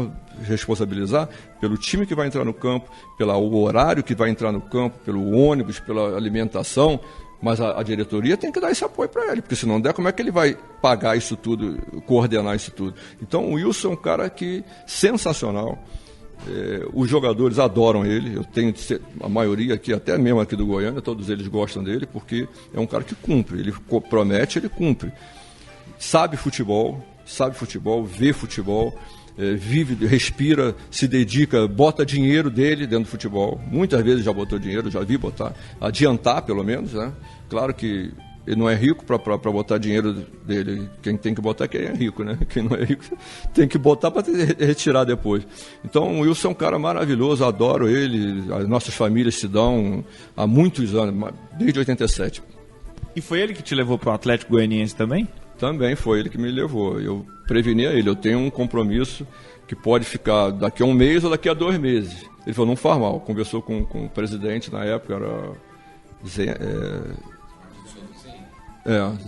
J: responsabilizar pelo time que vai entrar no campo, pelo horário que vai entrar no campo, pelo ônibus, pela alimentação. Mas a diretoria tem que dar esse apoio para ele, porque se não der, como é que ele vai pagar isso tudo, coordenar isso tudo? Então, o Wilson é um cara sensacional. Os jogadores adoram ele. Eu tenho a maioria aqui, até mesmo aqui do Goiânia, todos eles gostam dele, porque é um cara que cumpre. Ele promete, ele cumpre. Sabe futebol, sabe futebol, vê futebol, vive, respira, se dedica, bota dinheiro dele dentro do futebol. Muitas vezes já botou dinheiro, já vi botar, adiantar pelo menos, né? Claro que ele não é rico para botar dinheiro dele. Quem tem que botar é quem é rico, né? Quem não é rico tem que botar para retirar depois. Então o Wilson é um cara maravilhoso, adoro ele, as nossas famílias se dão há muitos anos, desde 87.
K: E foi ele que te levou para o Atlético Goianiense também?
J: Também foi ele que me levou. Eu preveni a ele, eu tenho um compromisso que pode ficar daqui a um mês ou daqui a 2 meses. Ele falou, não faz mal. Conversou com o presidente na época, era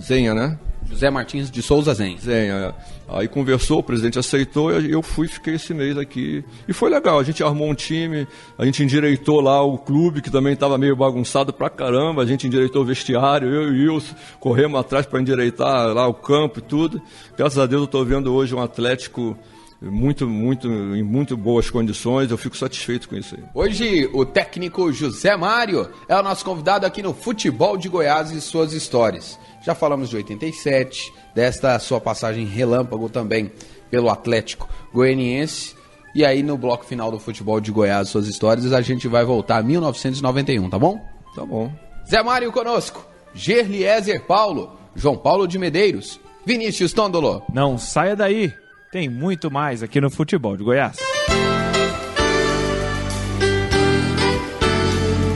J: Zenha, né?
H: José Martins de Souza Zenha.
J: Zenha, Aí conversou, o presidente aceitou e eu fiquei esse mês aqui. E foi legal, a gente armou um time, a gente endireitou lá o clube, que também estava meio bagunçado pra caramba, a gente endireitou o vestiário, eu e o Wilson corremos atrás para endireitar lá o campo e tudo. Graças a Deus eu estou vendo hoje um Atlético em muito boas condições, eu fico satisfeito com isso aí.
H: Hoje o técnico José Mário é o nosso convidado aqui no Futebol de Goiás e suas histórias. Já falamos de 87, desta sua passagem relâmpago também pelo Atlético Goianiense. E aí no bloco final do Futebol de Goiás e suas histórias a gente vai voltar a 1991, tá bom?
J: Tá bom.
H: Zé Mário conosco, Gerliezer Paulo, João Paulo de Medeiros, Vinícius Tondolo.
K: Não saia daí, tem muito mais aqui no Futebol de Goiás.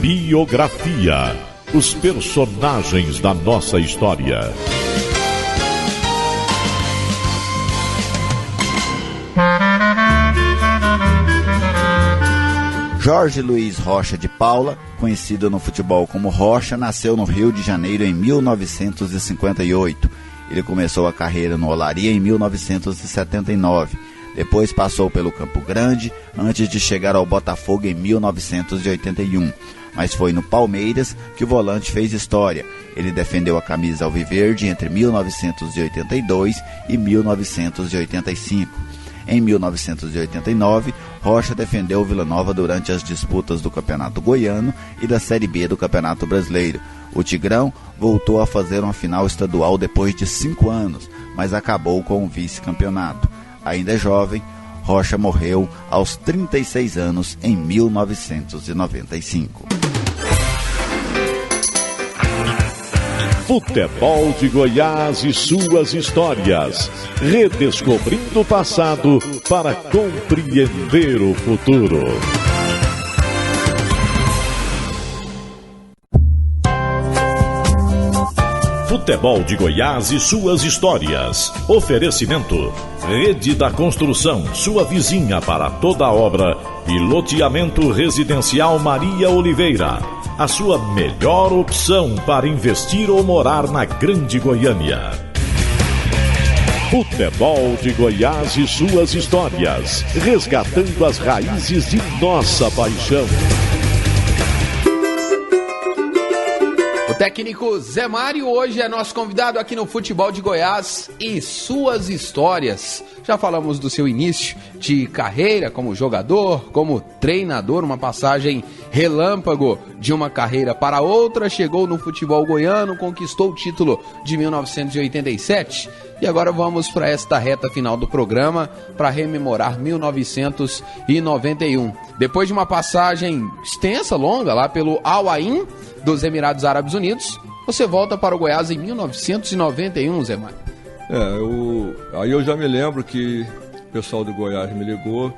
B: Biografia. Os personagens da nossa história.
I: Jorge Luiz Rocha de Paula, conhecido no futebol como Rocha, nasceu no Rio de Janeiro em 1958. Ele começou a carreira no Olaria em 1979. Depois passou pelo Campo Grande, antes de chegar ao Botafogo em 1981. Mas foi no Palmeiras que o volante fez história. Ele defendeu a camisa alviverde entre 1982 e 1985. Em 1989, Rocha defendeu o Vila Nova durante as disputas do Campeonato Goiano e da Série B do Campeonato Brasileiro. O Tigrão voltou a fazer uma final estadual depois de 5 anos, mas acabou com o vice-campeonato. Ainda jovem, Rocha morreu aos 36 anos em 1995.
B: Futebol de Goiás e suas histórias. Redescobrindo o passado para compreender o futuro. Futebol de Goiás e suas histórias. Oferecimento: Rede da Construção, sua vizinha para toda obra. E loteamento residencial Maria Oliveira. A sua melhor opção para investir ou morar na Grande Goiânia. Futebol de Goiás e suas histórias. Resgatando as raízes de nossa paixão.
H: O técnico Zé Mário hoje é nosso convidado aqui no Futebol de Goiás e suas histórias. Já falamos do seu início de carreira como jogador, como treinador, uma passagem relâmpago de uma carreira para outra, chegou no futebol goiano, conquistou o título de 1987 e agora vamos para esta reta final do programa para rememorar 1991. Depois de uma passagem extensa, longa, lá pelo Al Ain dos Emirados Árabes Unidos, você volta para o Goiás em 1991, Zé Mário.
J: Aí eu já me lembro que o pessoal do Goiás me ligou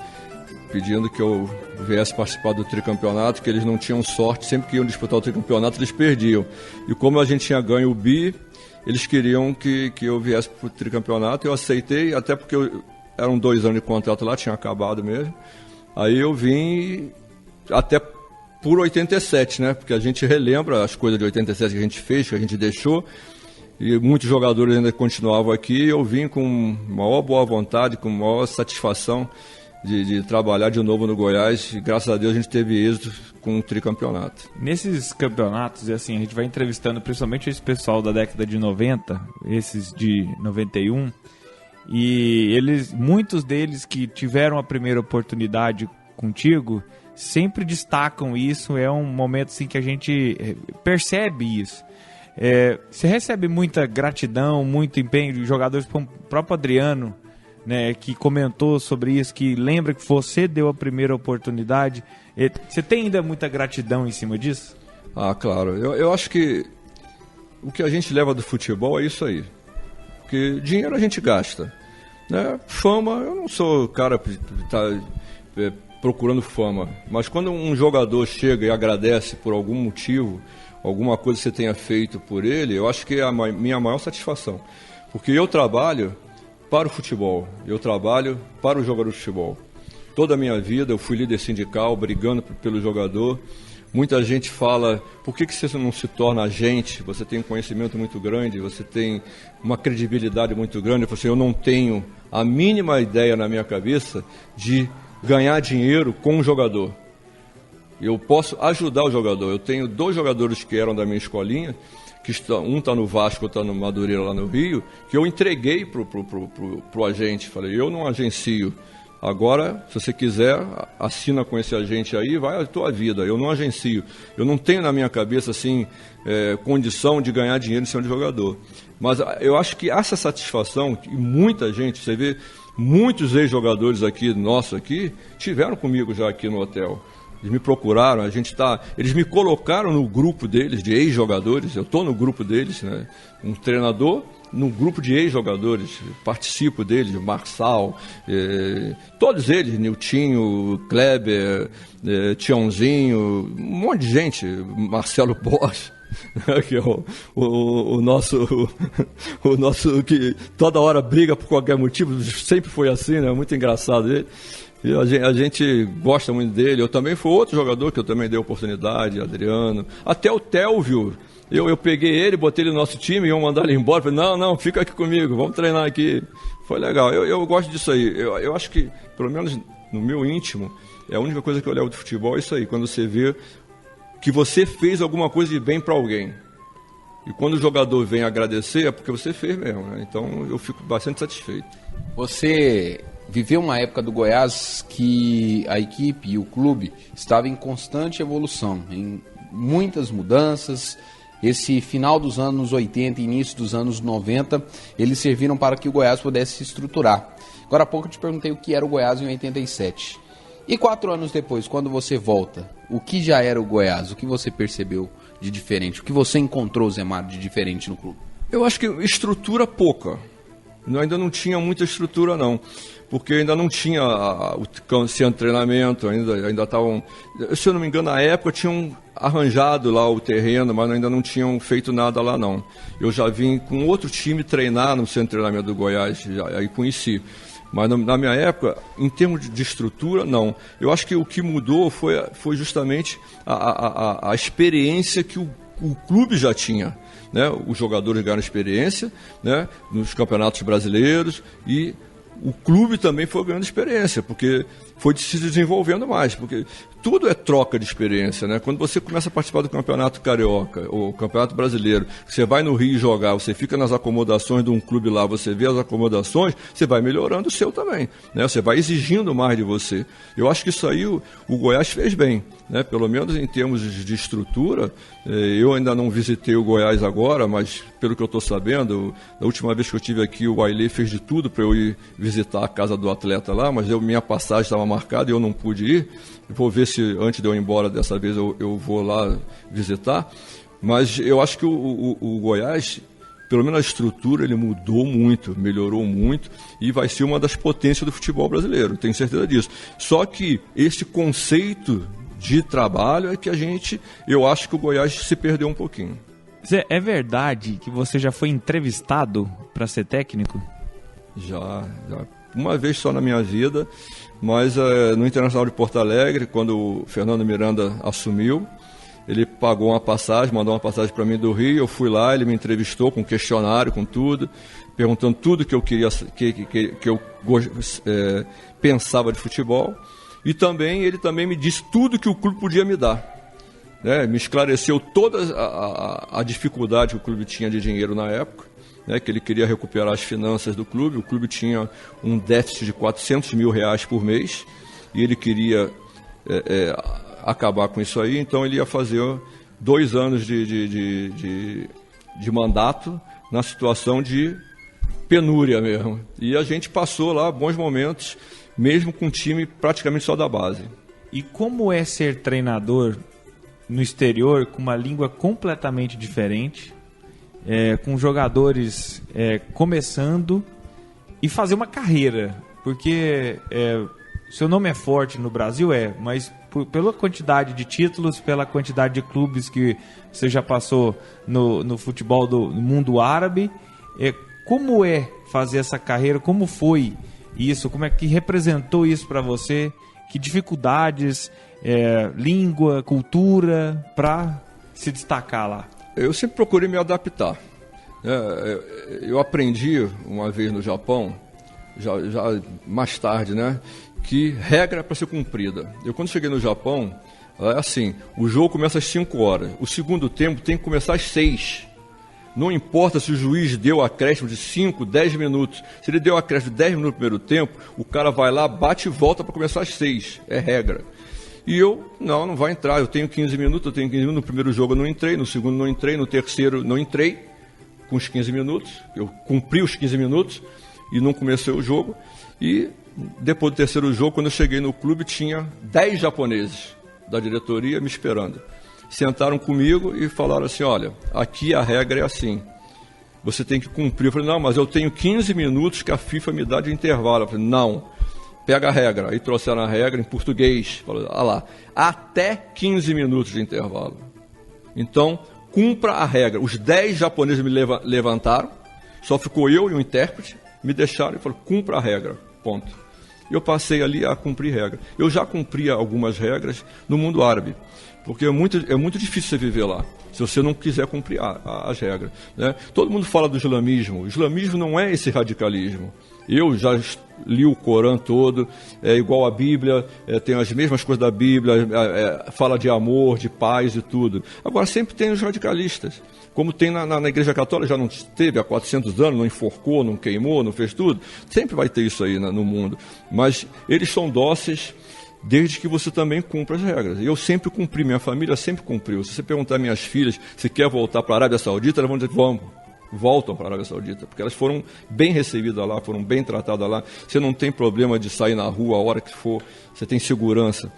J: pedindo que eu viesse participar do tricampeonato, que eles não tinham sorte, sempre que iam disputar o tricampeonato eles perdiam. E como a gente tinha ganho o bi, eles queriam que eu viesse para o tricampeonato, eu aceitei, até porque eram 2 anos de contrato lá, tinha acabado mesmo. Aí eu vim até por 87, né? Porque a gente relembra as coisas de 87 que a gente fez, que a gente deixou, e muitos jogadores ainda continuavam aqui. Eu vim com maior boa vontade, com maior satisfação de trabalhar de novo no Goiás, e graças a Deus a gente teve êxito com o tricampeonato.
K: Nesses campeonatos, e assim, a gente vai entrevistando principalmente esse pessoal da década de 90, esses de 91, e muitos deles que tiveram a primeira oportunidade contigo, sempre destacam isso, é um momento assim que a gente percebe isso. Você recebe muita gratidão, muito empenho de jogadores, como o próprio Adriano, né, que comentou sobre isso, que lembra que você deu a primeira oportunidade. Você tem ainda muita gratidão em cima disso?
J: Ah, claro. Eu acho que o que a gente leva do futebol é isso aí. Porque dinheiro a gente gasta, né? Fama, eu não sou o cara que está procurando fama. Mas quando um jogador chega e agradece por algum motivo, alguma coisa que você tenha feito por ele, eu acho que é a minha maior satisfação. Porque eu trabalho para o futebol, eu trabalho para o jogador de futebol. Toda a minha vida eu fui líder sindical, brigando pelo jogador. Muita gente fala, por que você não se torna agente? Você tem um conhecimento muito grande, você tem uma credibilidade muito grande. Eu falo assim, eu não tenho a mínima ideia na minha cabeça de ganhar dinheiro com um jogador. Eu posso ajudar o jogador. Eu tenho 2 jogadores que eram da minha escolinha, um está no Vasco, outro está no Madureira, lá no Rio, que eu entreguei pro agente. Falei, eu não agencio. Agora, se você quiser, assina com esse agente aí, vai a tua vida. Eu não agencio. Eu não tenho na minha cabeça, assim, condição de ganhar dinheiro em cima de jogador. Mas eu acho que essa satisfação, que muita gente, você vê, muitos ex-jogadores aqui, nossos aqui, tiveram comigo já aqui no hotel. Eles me procuraram, eles me colocaram no grupo deles, de ex-jogadores, eu estou no grupo deles, né? Um treinador no grupo de ex-jogadores, participo deles, Marçal, todos eles, Niltinho, Kleber, Tiãozinho, um monte de gente, Marcelo Bosch, que é o nosso que toda hora briga por qualquer motivo, sempre foi assim, né? Muito engraçado ele. E a gente gosta muito dele. Eu também fui outro jogador que eu também dei oportunidade, Adriano. Até o Telvio, eu peguei ele, botei ele no nosso time, iam mandar ele embora. Falei, não, fica aqui comigo, vamos treinar aqui. Foi legal, eu gosto disso aí. Eu acho que, pelo menos no meu íntimo, é a única coisa que eu levo do futebol, é isso aí. Quando você vê que você fez alguma coisa de bem para alguém. E quando o jogador vem agradecer, é porque você fez mesmo, né? Então eu fico bastante satisfeito.
H: Você viveu uma época do Goiás que a equipe e o clube estavam em constante evolução, em muitas mudanças. Esse final dos anos 80 e início dos anos 90, eles serviram para que o Goiás pudesse se estruturar. Agora há pouco eu te perguntei o que era o Goiás em 87. E 4 anos depois, quando você volta, o que já era o Goiás? O que você percebeu de diferente? O que você encontrou, Zé Mário, de diferente no clube?
J: Eu acho que estrutura pouca. Eu ainda não tinha muita estrutura, não. Porque ainda não tinha o centro de treinamento, ainda estavam... Se eu não me engano, na época tinham arranjado lá o terreno, mas ainda não tinham feito nada lá, não. Eu já vim com outro time treinar no centro de treinamento do Goiás, aí conheci. Mas na minha época, em termos de estrutura, não. Eu acho que o que mudou foi justamente a experiência que o clube já tinha. Né? Os jogadores ganharam experiência, né? Nos campeonatos brasileiros, e o clube também foi ganhando experiência, porque foi se desenvolvendo mais, porque tudo é troca de experiência, né? Quando você começa a participar do Campeonato Carioca ou Campeonato Brasileiro, você vai no Rio jogar, você fica nas acomodações de um clube lá, você vê as acomodações, você vai melhorando o seu também, né? Você vai exigindo mais de você. Eu acho que isso aí o Goiás fez bem, né? Pelo menos em termos de estrutura. Eu ainda não visitei o Goiás agora, mas pelo que eu estou sabendo, da última vez que eu estive aqui, o Ailê fez de tudo para eu ir visitar a casa do atleta lá, mas minha passagem estava marcada e eu não pude ir. Vou ver se antes de eu ir embora dessa vez eu vou lá visitar. Mas eu acho que o Goiás, pelo menos a estrutura, ele mudou muito, melhorou muito e vai ser uma das potências do futebol brasileiro, tenho certeza disso. Só que esse conceito de trabalho é que eu acho que o Goiás se perdeu um pouquinho.
K: Zé, é verdade que você já foi entrevistado para ser técnico?
J: Já. Uma vez só na minha vida, mas no Internacional de Porto Alegre, quando o Fernando Miranda assumiu, ele pagou uma passagem, mandou uma passagem para mim do Rio, eu fui lá, ele me entrevistou com questionário, com tudo, perguntando tudo que eu queria, que eu pensava de futebol, e ele também me disse tudo que o clube podia me dar. Né? Me esclareceu toda a dificuldade que o clube tinha de dinheiro na época, né, que ele queria recuperar as finanças do clube. O clube tinha um déficit de R$400 mil por mês e ele queria acabar com isso aí, então ele ia fazer 2 anos de de mandato na situação de penúria mesmo. E a gente passou lá bons momentos, mesmo com um time praticamente só da base.
K: E como é ser treinador no exterior, com uma língua completamente diferente, com jogadores começando e fazer uma carreira? Porque seu nome é forte no Brasil, mas pela quantidade de títulos, pela quantidade de clubes que você já passou no futebol do mundo árabe, como é fazer essa carreira? Como foi isso? Como é que representou isso para você? Que dificuldades, língua, cultura, para se destacar lá?
J: Eu sempre procurei me adaptar. Eu aprendi uma vez no Japão, já mais tarde, né, que regra é para ser cumprida. Eu, quando cheguei no Japão, assim, o jogo começa às 5 horas. O segundo tempo tem que começar às 6. Não importa se o juiz deu acréscimo de 5, 10 minutos. Se ele deu acréscimo de 10 minutos no primeiro tempo, o cara vai lá, bate e volta para começar às 6. É regra. E eu, não vai entrar. Eu tenho 15 minutos, No primeiro jogo eu não entrei, no segundo não entrei, no terceiro não entrei com os 15 minutos. Eu cumpri os 15 minutos e não comecei o jogo. E depois do terceiro jogo, quando eu cheguei no clube, tinha 10 japoneses da diretoria me esperando. Sentaram comigo e falaram assim, olha, aqui a regra é assim, você tem que cumprir. Eu falei, não, mas eu tenho 15 minutos que a FIFA me dá de intervalo. Eu falei, não, pega a regra. Aí trouxeram a regra em português, falaram, lá, até 15 minutos de intervalo. Então, cumpra a regra. Os 10 japoneses me levantaram, só ficou eu e um intérprete, me deixaram e falaram, cumpra a regra, ponto. Eu passei ali a cumprir regra. Eu já cumpria algumas regras no mundo árabe, porque é muito difícil você viver lá, se você não quiser cumprir as regras, né? Todo mundo fala do islamismo. O islamismo não é esse radicalismo. Eu já li o Corão todo, é igual à Bíblia, tem as mesmas coisas da Bíblia, fala de amor, de paz e tudo. Agora, sempre tem os radicalistas. Como tem na Igreja Católica, já não teve há 400 anos, não enforcou, não queimou, não fez tudo. Sempre vai ter isso aí no mundo. Mas eles são dóceis desde que você também cumpra as regras. Eu sempre cumpri, minha família sempre cumpriu. Se você perguntar às minhas filhas se quer voltar para a Arábia Saudita, elas vão dizer, voltam para a Arábia Saudita, porque elas foram bem recebidas lá, foram bem tratadas lá. Você não tem problema de sair na rua a hora que for, você tem segurança.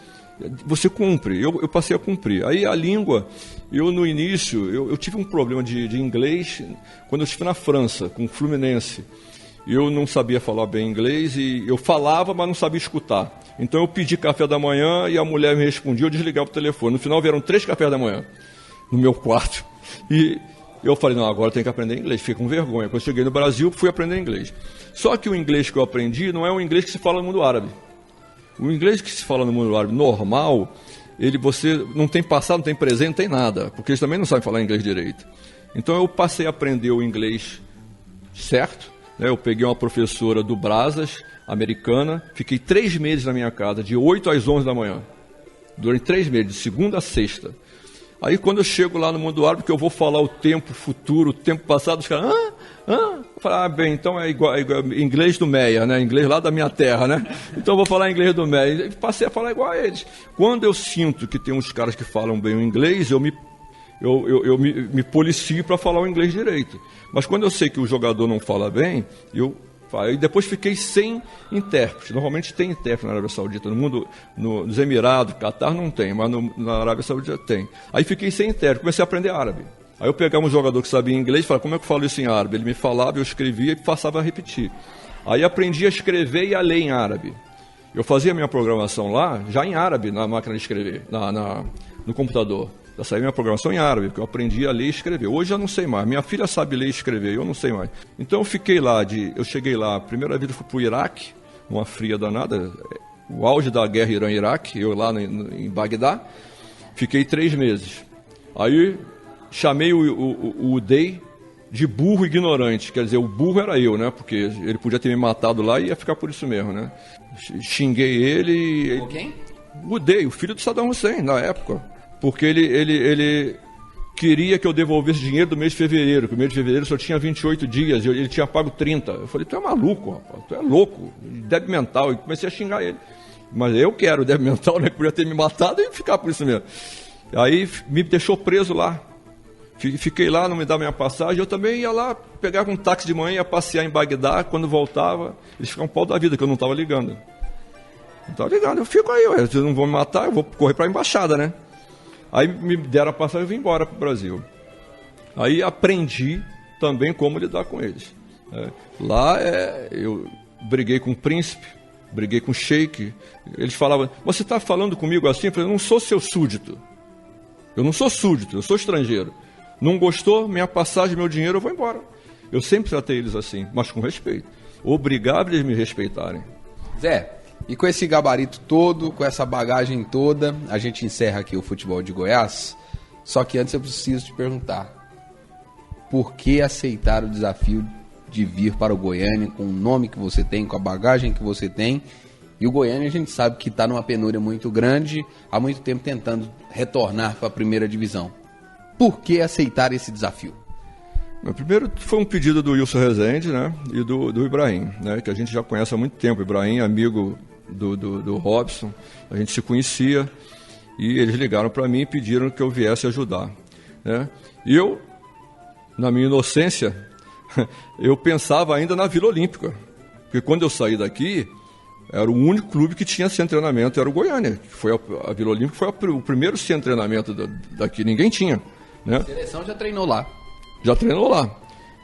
J: Você cumpre, eu passei a cumprir. Aí a língua, eu no início, eu tive um problema de inglês quando eu estive na França, com o Fluminense. Eu não sabia falar bem inglês e eu falava, mas não sabia escutar. Então eu pedi café da manhã e a mulher me respondia, eu desligava o telefone. No final vieram 3 cafés da manhã no meu quarto. E eu falei, não, agora eu tenho que aprender inglês. Fiquei com vergonha. Quando eu cheguei no Brasil, fui aprender inglês. Só que o inglês que eu aprendi não é o inglês que se fala no mundo árabe. O inglês que se fala no mundo árabe normal, você não tem passado, não tem presente, não tem nada. Porque eles também não sabem falar inglês direito. Então eu passei a aprender o inglês certo. Eu peguei uma professora do Brasas, americana, fiquei 3 meses na minha casa, de 8 às 11 da manhã. Durante 3 meses, de segunda a sexta. Aí quando eu chego lá no mundo árabe, que eu vou falar o tempo futuro, o tempo passado, os caras, Eu falei, bem, então é igual inglês do Meia, né? Inglês lá da minha terra, né? Então eu vou falar inglês do Meia. E passei a falar igual a eles. Quando eu sinto que tem uns caras que falam bem o inglês, eu me policio para falar o inglês direito. Mas quando eu sei que o jogador não fala bem, e depois fiquei sem intérprete. Normalmente tem intérprete na Arábia Saudita. No mundo, nos Emirados, Catar não tem, mas na Arábia Saudita tem. Aí fiquei sem intérprete, comecei a aprender árabe. Aí eu pegava um jogador que sabia inglês e falava, como é que eu falo isso em árabe? Ele me falava, eu escrevia e passava a repetir. Aí aprendi a escrever e a ler em árabe. Eu fazia minha programação lá, já em árabe, na máquina de escrever, no computador. Já saía minha programação em árabe, porque eu aprendi a ler e escrever. Hoje eu não sei mais. Minha filha sabe ler e escrever, eu não sei mais. Então eu fiquei lá, eu cheguei lá, a primeira vez eu fui para o Iraque, uma fria danada, o auge da guerra Irã-Iraque, eu lá em Bagdá, fiquei 3 meses. Aí chamei o Uday de burro ignorante, quer dizer, o burro era eu, né? Porque ele podia ter me matado lá e ia ficar por isso mesmo, né? Xinguei ele.
H: Quem?
J: O Uday, o filho do Saddam Hussein, na época. Porque ele queria que eu devolvesse dinheiro do mês de fevereiro, que o mês de fevereiro só tinha 28 dias, e ele tinha pago 30. Eu falei, tu é maluco, rapaz, tu é louco, débil mental. E comecei a xingar ele. Mas eu quero débil mental, né, que podia ter me matado e ficar por isso mesmo. Aí me deixou preso lá. Fiquei lá, não me dava minha passagem. Eu também ia lá, pegava um táxi de manhã, ia passear em Bagdá. Quando voltava, eles ficavam pau da vida, que eu não estava ligando. Não estava ligando, eu fico aí, vocês não vão me matar, eu vou correr para a embaixada, né? Aí me deram a passagem e vim embora para o Brasil. Aí aprendi também como lidar com eles. Lá eu briguei com o príncipe, briguei com o sheik. Eles falavam, você está falando comigo assim? Eu falei, eu não sou seu súdito. Eu não sou súdito, eu sou estrangeiro. Não gostou, minha passagem, meu dinheiro, eu vou embora. Eu sempre tratei eles assim, mas com respeito. Obrigado eles me respeitarem.
H: Zé, e com esse gabarito todo, com essa bagagem toda, a gente encerra aqui o Futebol de Goiás. Só que antes eu preciso te perguntar, por que aceitar o desafio de vir para o Goiânia com o nome que você tem, com a bagagem que você tem? E o Goiânia a gente sabe que está numa penúria muito grande, há muito tempo tentando retornar para a primeira divisão. Por que aceitar esse desafio?
J: Primeiro foi um pedido do Wilson Rezende, né, e do Ibrahim, né, que a gente já conhece há muito tempo. Ibrahim, amigo do Robson, a gente se conhecia e eles ligaram para mim e pediram que eu viesse ajudar, né? E eu, na minha inocência, eu pensava ainda na Vila Olímpica, porque quando eu saí daqui, era o único clube que tinha centro de treinamento, era o Goiânia. A Vila Olímpica foi o primeiro centro de treinamento daqui, ninguém tinha, né?
H: A seleção já treinou lá.
J: Já treinou lá.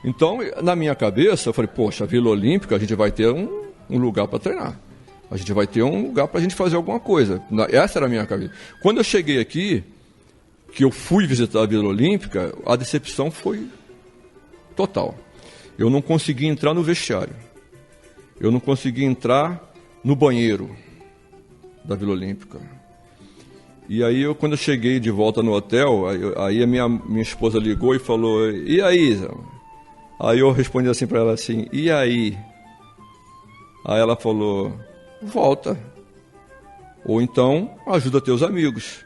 J: Então, na minha cabeça, eu falei, poxa, a Vila Olímpica, a gente vai ter um lugar para treinar. A gente vai ter um lugar para a gente fazer alguma coisa. Essa era a minha cabeça. Quando eu cheguei aqui, que eu fui visitar a Vila Olímpica, a decepção foi total. Eu não consegui entrar no vestiário. Eu não consegui entrar no banheiro da Vila Olímpica. E aí, quando eu cheguei de volta no hotel, aí a minha esposa ligou e falou, e aí, Zé? Aí eu respondi assim para ela assim, e aí? Aí ela falou, volta. Ou então, ajuda teus amigos.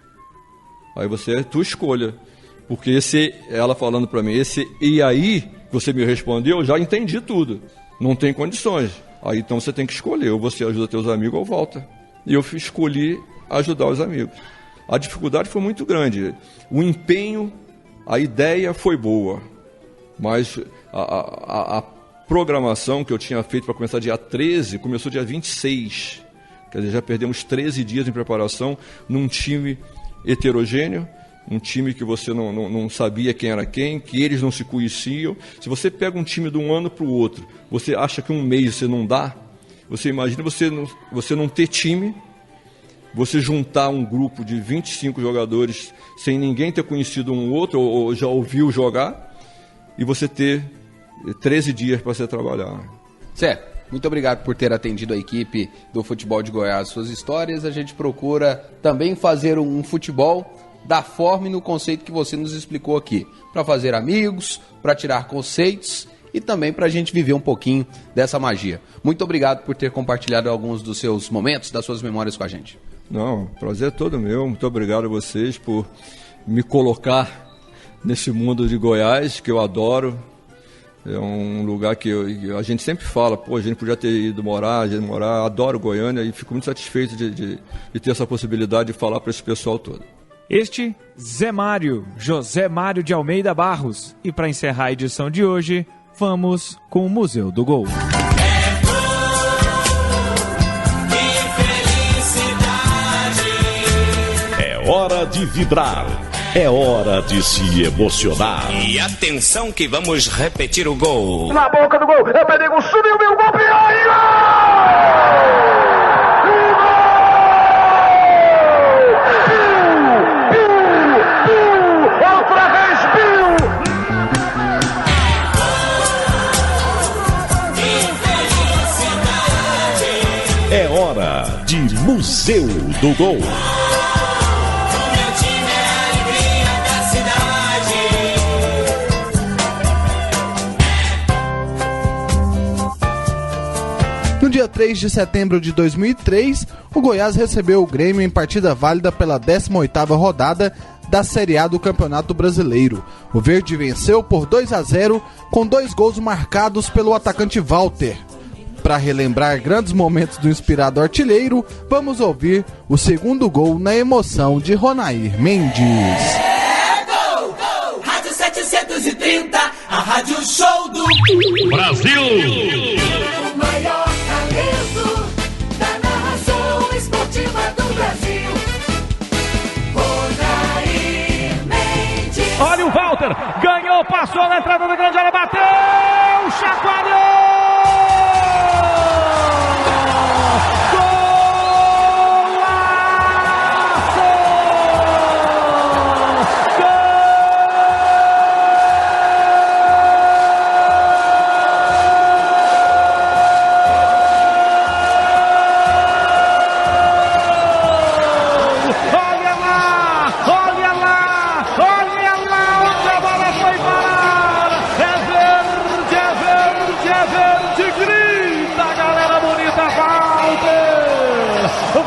J: Aí é tua escolha. Porque ela falando para mim, esse e aí que você me respondeu, eu já entendi tudo. Não tem condições. Aí então você tem que escolher, ou você ajuda teus amigos ou volta. E eu escolhi ajudar os amigos. A dificuldade foi muito grande. O empenho, a ideia foi boa. Mas a programação que eu tinha feito para começar dia 13, começou dia 26. Quer dizer, já perdemos 13 dias em preparação num time heterogêneo, um time que você não sabia quem era quem, que eles não se conheciam. Se você pega um time de um ano para o outro, você acha que um mês você não dá? Você imagina você não ter time, você juntar um grupo de 25 jogadores sem ninguém ter conhecido um outro ou já ouviu jogar, e você ter 13 dias para você trabalhar.
H: Certo. Muito obrigado por ter atendido a equipe do Futebol de Goiás. Suas histórias, a gente procura também fazer um futebol da forma e no conceito que você nos explicou aqui. Para fazer amigos, para tirar conceitos e também para a gente viver um pouquinho dessa magia. Muito obrigado por ter compartilhado alguns dos seus momentos, das suas memórias com a gente.
J: Não, prazer é todo meu. Muito obrigado a vocês por me colocar nesse mundo de Goiás, que eu adoro. É um lugar que a gente sempre fala, pô, a gente podia ter ido morar, adoro Goiânia e fico muito satisfeito de ter essa possibilidade de falar para esse pessoal todo.
K: Este, Zé Mário, José Mário de Almeida Barros. E para encerrar a edição de hoje, vamos com o Museu do Gol.
B: É hora de vibrar. É hora de se emocionar.
C: E atenção que vamos repetir o gol.
A: Na boca do gol, é perigo, subiu, meu gol, Piauí, gol! Outra vez,
B: É hora de Museu do Gol.
G: No dia 3 de setembro de 2003, o Goiás recebeu o Grêmio em partida válida pela 18ª rodada da Série A do Campeonato Brasileiro. O Verde venceu por 2-0 com 2 gols marcados pelo atacante Walter. Para relembrar grandes momentos do inspirado artilheiro, vamos ouvir o segundo gol na emoção de Ronair Mendes.
C: Gol, gol, Rádio 77. FM90, a Rádio Show do
B: Brasil!
C: O maior talento da narração esportiva do Brasil. Odair Mendes.
L: Olha o Walter, ganhou, passou na entrada da grande área, bateu, chacoalhou!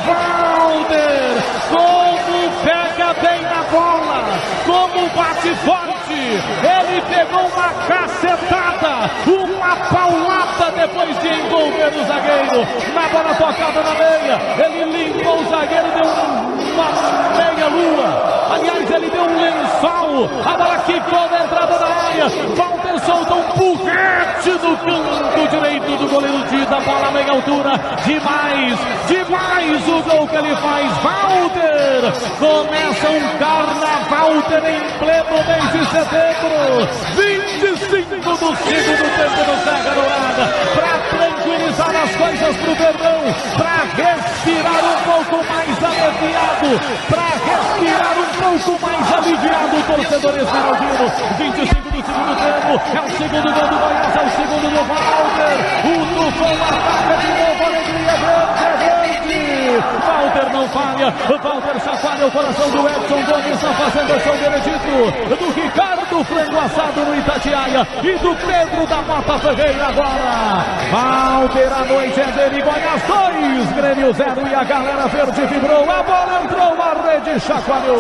L: Walter, como pega bem na bola, como bate forte, ele pegou uma cacetada, uma paulada depois de envolver o zagueiro, na bola tocada na meia, ele limpou o zagueiro, deu uma meia lua, aliás ele deu um lençol, a bola quicou na entrada da área, Walter soltou um porrete no canto direito do goleiro Dida, bola meia altura, demais o gol que ele faz, Walter, começa um carnaval em pleno mês de setembro, 25 do segundo tempo do Serra Dourada, para tranquilizar as coisas pro Verdão, para respirar um pouco mais aliviado, o torcedor esmeraldino, 25 do segundo tempo, é o segundo gol do Goiás, é o segundo do Walter, o Tufão ataca de novo, alegria verde, Walter não falha, Walter chacoalha o coração do Edson Gomes, está fazendo a seu veredito, do Ricardo Frango Assado no Itatiaia e do Pedro da Mota Ferreira agora, Walter, a noite é dele, Goiás 2, Grêmio 0 e a galera verde vibrou, a bola entrou, a rede chacoalhou.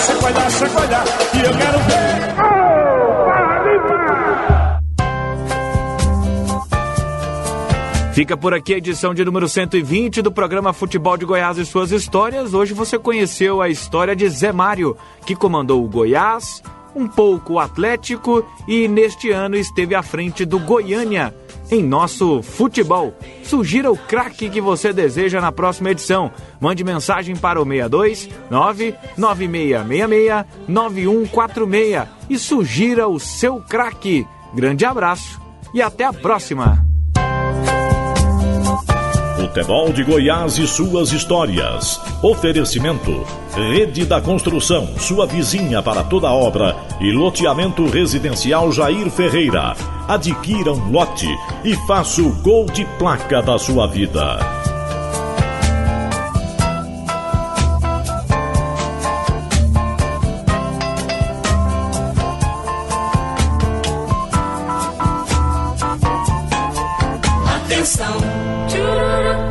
A: Chacoalhar, que eu quero ver.
F: Fica por aqui a edição de número 120 do programa Futebol de Goiás e suas histórias. Hoje você conheceu a história de Zé Mário, que comandou o Goiás, um pouco o Atlético e neste ano esteve à frente do Goiânia em nosso futebol. Sugira o craque que você deseja na próxima edição. Mande mensagem para o 62 99666 9146 e sugira o seu craque. Grande abraço e até a próxima.
B: Futebol de Goiás e suas histórias. Oferecimento: Rede da Construção, sua vizinha para toda obra e loteamento residencial Jair Ferreira. Adquira um lote e faça o gol de placa da sua vida.
C: Atenção. Tchururu.